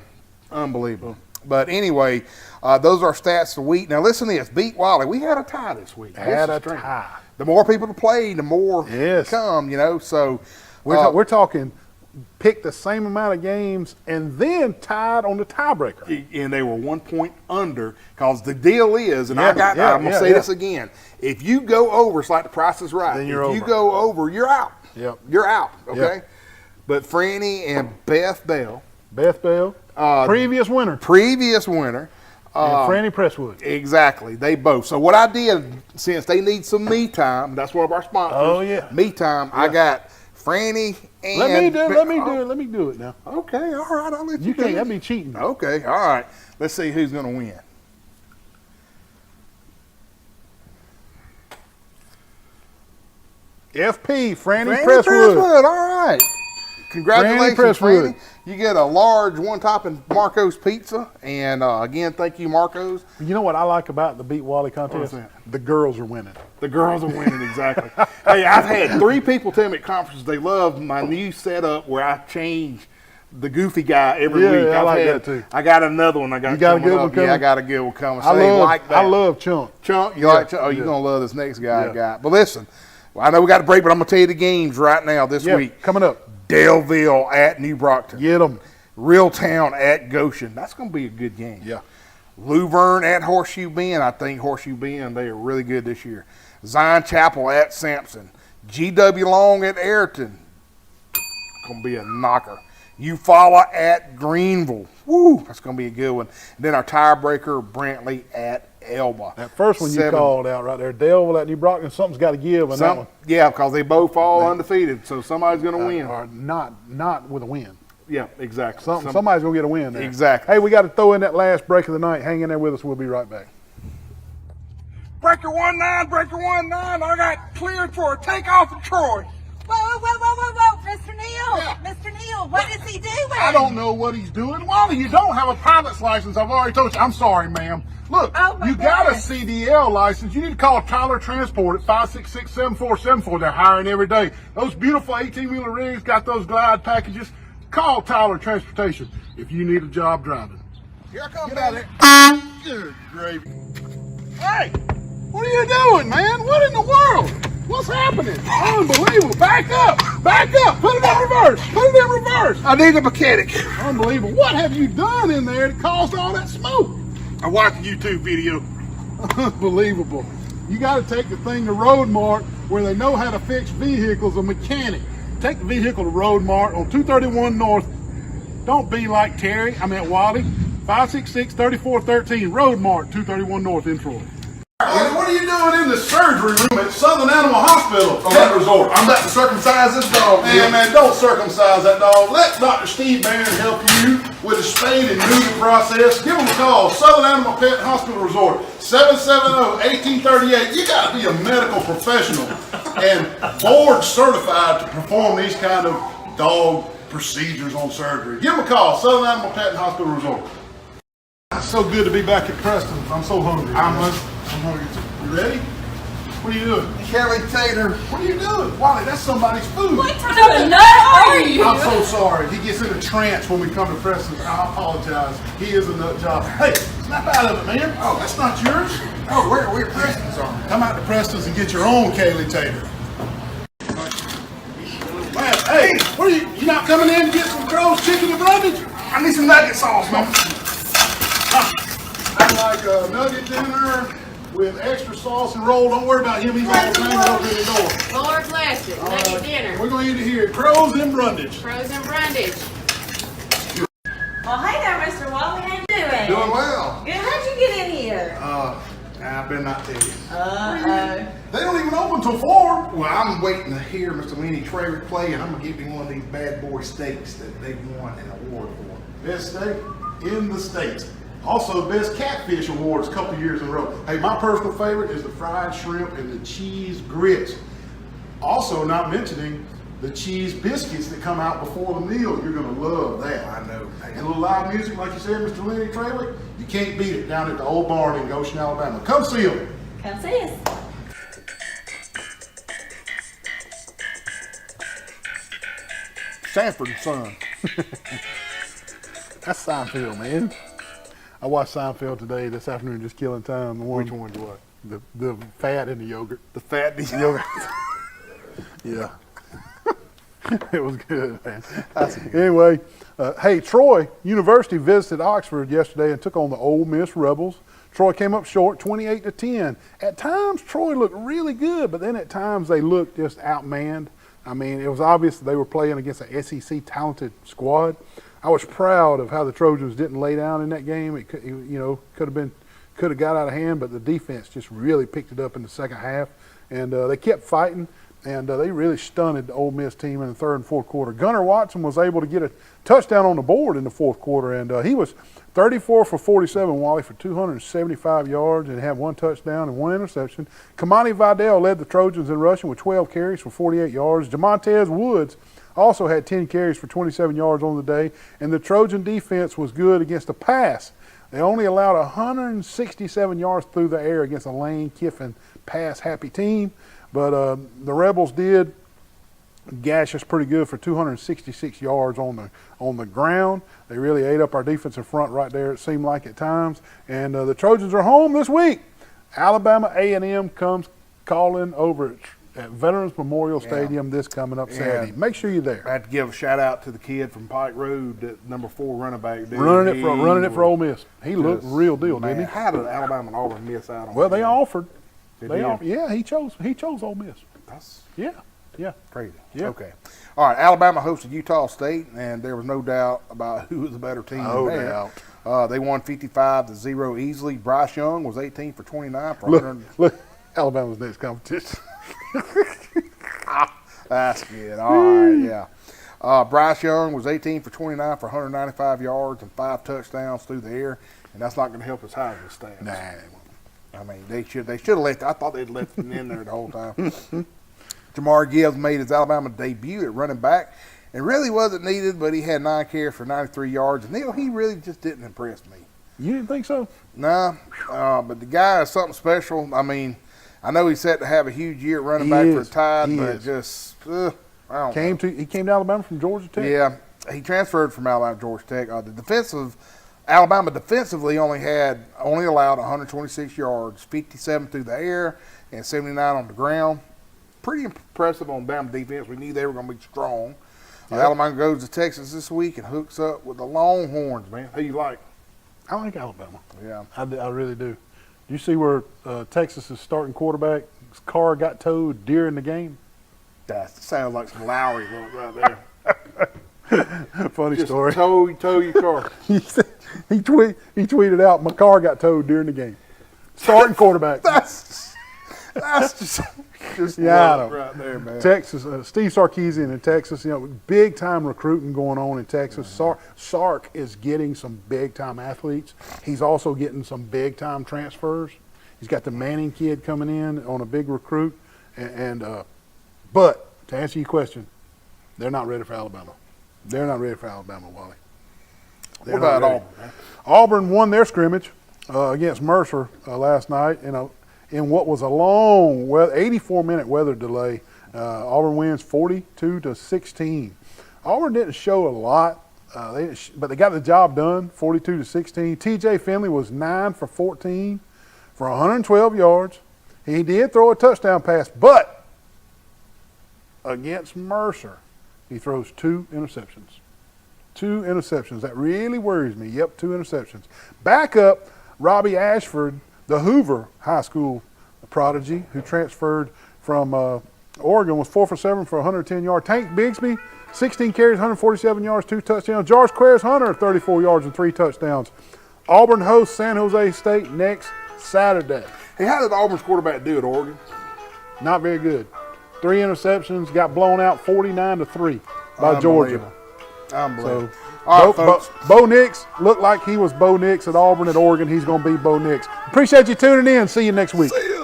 unbelievable. But anyway, those are our stats for the week. Now listen to this. Beat Wally. We had a tie this week. Had This a is strange. tie. The more people to play, the more Yes. come, So We're talking pick the same amount of games and then tied on the tiebreaker. and they were 1 point under because the deal is, and Yeah, I'm going to say this again. If you go over, it's like the Price is Right. Then you're if over. you go over, you're out. Yep. You're out, okay? Yep. But Franny and Beth Bell, Beth Bell, previous winner, previous winner, and Franny Presswood. exactly, they both. So what I did, since they need some me time, that's one of our sponsors. Oh, yeah. Me time. I got Franny and Let me do it now. Okay, all right, I'll let you You do can't. it. That'd be cheating. Okay, all right. Let's see who's going to win. FP, Franny Franny Presswood. Presswood, all right. Congratulations, Presswood. Franny. You get a large one-topping Marco's pizza. And again, thank you, Marco's. You know what I like about the Beat Wally contest? What's that? The girls are winning. The girls are winning, exactly. Hey, I've had 3 people tell me at conferences they love my new setup where I change the goofy guy every Yeah, week. I I've like had- that too. I got another one. I got You got a coming good one up. coming? Yeah, I got a good one coming. So I they love, like that. I love Chunk. Chunk. You Yeah, like Chunk? Oh, you're yeah. going to love this next guy I Yeah. got. But listen, I know we got a break, but I'm going to tell you the games right now this Yeah, week. coming up. Daleville at New Brockton. Get them. Reeltown at Goshen. That's going to be a good game. Yeah. Luverne at Horseshoe Bend. I think Horseshoe Bend, they are really good this year. Zion Chapel at Sampson. GW Long at Ayrton. Going to be a knocker. Eufaula at Greenville. Woo, that's going to be a good one. And then our tiebreaker, Brantley at Elba. That first one you 7. called out right there, Daleville at New Brockton, something's got to give on that one. Yeah, because they both all undefeated, so somebody's going to win. Or not with a win. Yeah, exactly. Somebody's going to get a win there. Exactly. Hey, we got to throw in that last break of the night. Hang in there with us. We'll be right back. Breaker 19, breaker 19. I got cleared for a takeoff in Troy. Whoa, Mr. Neal. Mr. Neal, what is he doing? I don't know what he's doing. Wally, you don't have a pilot's license. I've already told you. I'm sorry, ma'am. Look, Oh, my you got a goodness. CDL license. You need to call Tyler Transport at 566-7474. They're hiring every day. Those beautiful 18-wheeler rigs got those glide packages. Call Tyler Transportation if you need a job driving. Here I come, Get out of Daddy. here. Good gravy. Hey, what are you doing, man? What in the world? What's happening? Unbelievable. Back up. Back up. Put it in reverse. Put it in reverse. I need a mechanic. Unbelievable. What have you done in there that caused all that smoke? I watched a YouTube video. Unbelievable. You got to take the thing to Road Mart where they know how to fix vehicles, a mechanic. Take the vehicle to Road Mart on 231 North. Don't be like Terry, Wally. 566-3413, Road Mart, 231 North in Troy. Hey, what are you doing in the surgery room at Southern Animal Hospital? Pet Resort. I'm about to circumcise this dog. Man, don't circumcise that dog. Let Dr. Steve Barron help you with the spade and neuter process. Give him a call. Southern Animal Pet Hospital Resort, 770-1838. You got to be a medical professional and board certified to perform these kind of dog procedures on surgery. Give him a call. Southern Animal Pet Hospital Resort. It's so good to be back at Preston. I'm so hungry. I'm hungry too. You ready? What are you doing? Kelly Tater. What are you doing? Wally, that's somebody's food. What kind of nut are you? I'm so sorry. He gets in a trance when we come to Preston. I apologize. He is a nut job. Hey, snap out of it, man. Oh, that's not yours. Oh, where Preston's on? Come out to Preston's and get your own Kaylee Tater. Man, hey, what are you not coming in to get some Crow's chicken and brundage? I need some nugget sauce, man. I'd like a nugget dinner with extra sauce and roll. Don't worry about him. He's all the thing over the door. Lord bless it. Nugget dinner. We're going to eat it here. Crow's and brundage. Frozen brundage. Well, hey there, Mr. Wally. How you doing? Doing well. Good. How'd you get in here? I better not tell you. They don't even open till 4. Well, I'm waiting to hear Mr. Lenny Traver play, and I'm gonna give him one of these bad boy steaks that they won an award for. Best steak in the States. Also, best catfish awards a couple years in a row. Hey, my personal favorite is the fried shrimp and the cheese grits. Also, not mentioning the cheese biscuits that come out before the meal. You're gonna love that. I know. And a little live music, like you said, Mr. Lenny Traver, you can't beat it down at the Old Barn in Goshen, Alabama. Come see them. Come see us. Sanford and Son. That's Seinfeld, man. I watched Seinfeld today, this afternoon, just killing time. Which one's what? The fat in the yogurt. The fat Yogurt. Yeah. It was good, man. Anyway, hey, Troy University visited Oxford yesterday and took on the Ole Miss Rebels. Troy came up short, 28-10. At times, Troy looked really good, but then at times they looked just outmanned. I mean, it was obvious that they were playing against an SEC talented squad. I was proud of how the Trojans didn't lay down in that game. It could, could have got out of hand, but the defense just really picked it up in the second half, and they kept fighting. And they really stunned the Ole Miss team in the third and fourth quarter. Gunnar Watson was able to get a touchdown on the board in the fourth quarter, and he was 34 for 47, Wally, for 275 yards and had one touchdown and one interception. Kamani Vidal led the Trojans in rushing with 12 carries for 48 yards. Jamontez Woods also had 10 carries for 27 yards on the day, and the Trojan defense was good against the pass. They only allowed 167 yards through the air against a Lane Kiffin pass-happy team. But the Rebels did gash us pretty good for 266 yards on the ground. They really ate up our defensive front right there, it seemed like at times. And the Trojans are home this week. Alabama A&M comes calling over at Veterans Memorial Stadium this coming up Saturday. Make sure you're there. I have to give a shout out to the kid from Pike Road, that number 4 running back. Dude. Running it for Ole Miss. He looked real deal, didn't he? How did Alabama and Auburn miss out on Well, they him? offered. Did They he? offered. Yeah, he chose Ole Miss. That's Yeah. crazy. Yeah. Okay. All right. Alabama hosted Utah State, and there was no doubt about who was the better team. No there. doubt. They won 55-0 easily. Bryce Young was 18 for 29 for 100. Look, Alabama's next competition. That's good. All right. Yeah. Bryce Young was 18 for 29 for 195 yards and 5 touchdowns through the air, and that's not going to help his Heisman stats. Nah, they won't. I mean, they should have left. I thought they'd left him in there the whole time. Jamar Gibbs made his Alabama debut at running back, and really wasn't needed, but he had 9 carries for 93 yards, and he really just didn't impress me. You didn't think so? Nah, but the guy is something special. I mean, I know he's set to have a huge year at running He back is. for the Tide, He but is. just I don't know. He came to Alabama from Georgia Tech. Yeah, he transferred from Alabama to Georgia Tech. Alabama defensively only allowed 126 yards, 57 through the air, and 79 on the ground. Pretty impressive on Bama defense. We knew they were going to be strong. Alabama goes to Texas this week and hooks up with the Longhorns, man. Who you like? I like Alabama. Yeah. I really do. Do you see where Texas's starting quarterback's car got towed during the game? That sounds like some Lowry look right there. Funny Just story. tow your car. he tweeted out, my car got towed during the game. Starting quarterback. That's just Yeah, I love know. right there, man. Texas, Steve Sarkisian in Texas, big time recruiting going on in Texas. Sark is getting some big time athletes. He's also getting some big time transfers. He's got the Manning kid coming in on a big recruit. But to answer your question, they're not ready for Alabama. They're not ready for Alabama, Wally. What about Auburn, man? Auburn won their scrimmage against Mercer last night. in what was a long 84-minute weather delay. Auburn wins 42-16. Auburn didn't show a lot, but they got the job done, 42-16. TJ Finley was 9 for 14 for 112 yards. He did throw a touchdown pass, but against Mercer, he throws 2 interceptions. 2 interceptions. That really worries me. Yep, 2 interceptions. Backup, Robbie Ashford, the Hoover High School prodigy who transferred from Oregon, was 4 for 7 for 110 yards. Tank Bigsby, 16 carries, 147 yards, 2 touchdowns. George Quez Hunter, 34 yards and 3 touchdowns. Auburn hosts San Jose State next Saturday. Hey, how did Auburn's quarterback do at Oregon? Not very good. 3 interceptions, got blown out 49-3 by Georgia. Unbelievable. So, All right, folks. Bo Nix looked like he was Bo Nix at Auburn. At Oregon, he's going to be Bo Nix. Appreciate you tuning in. See you next week. See ya.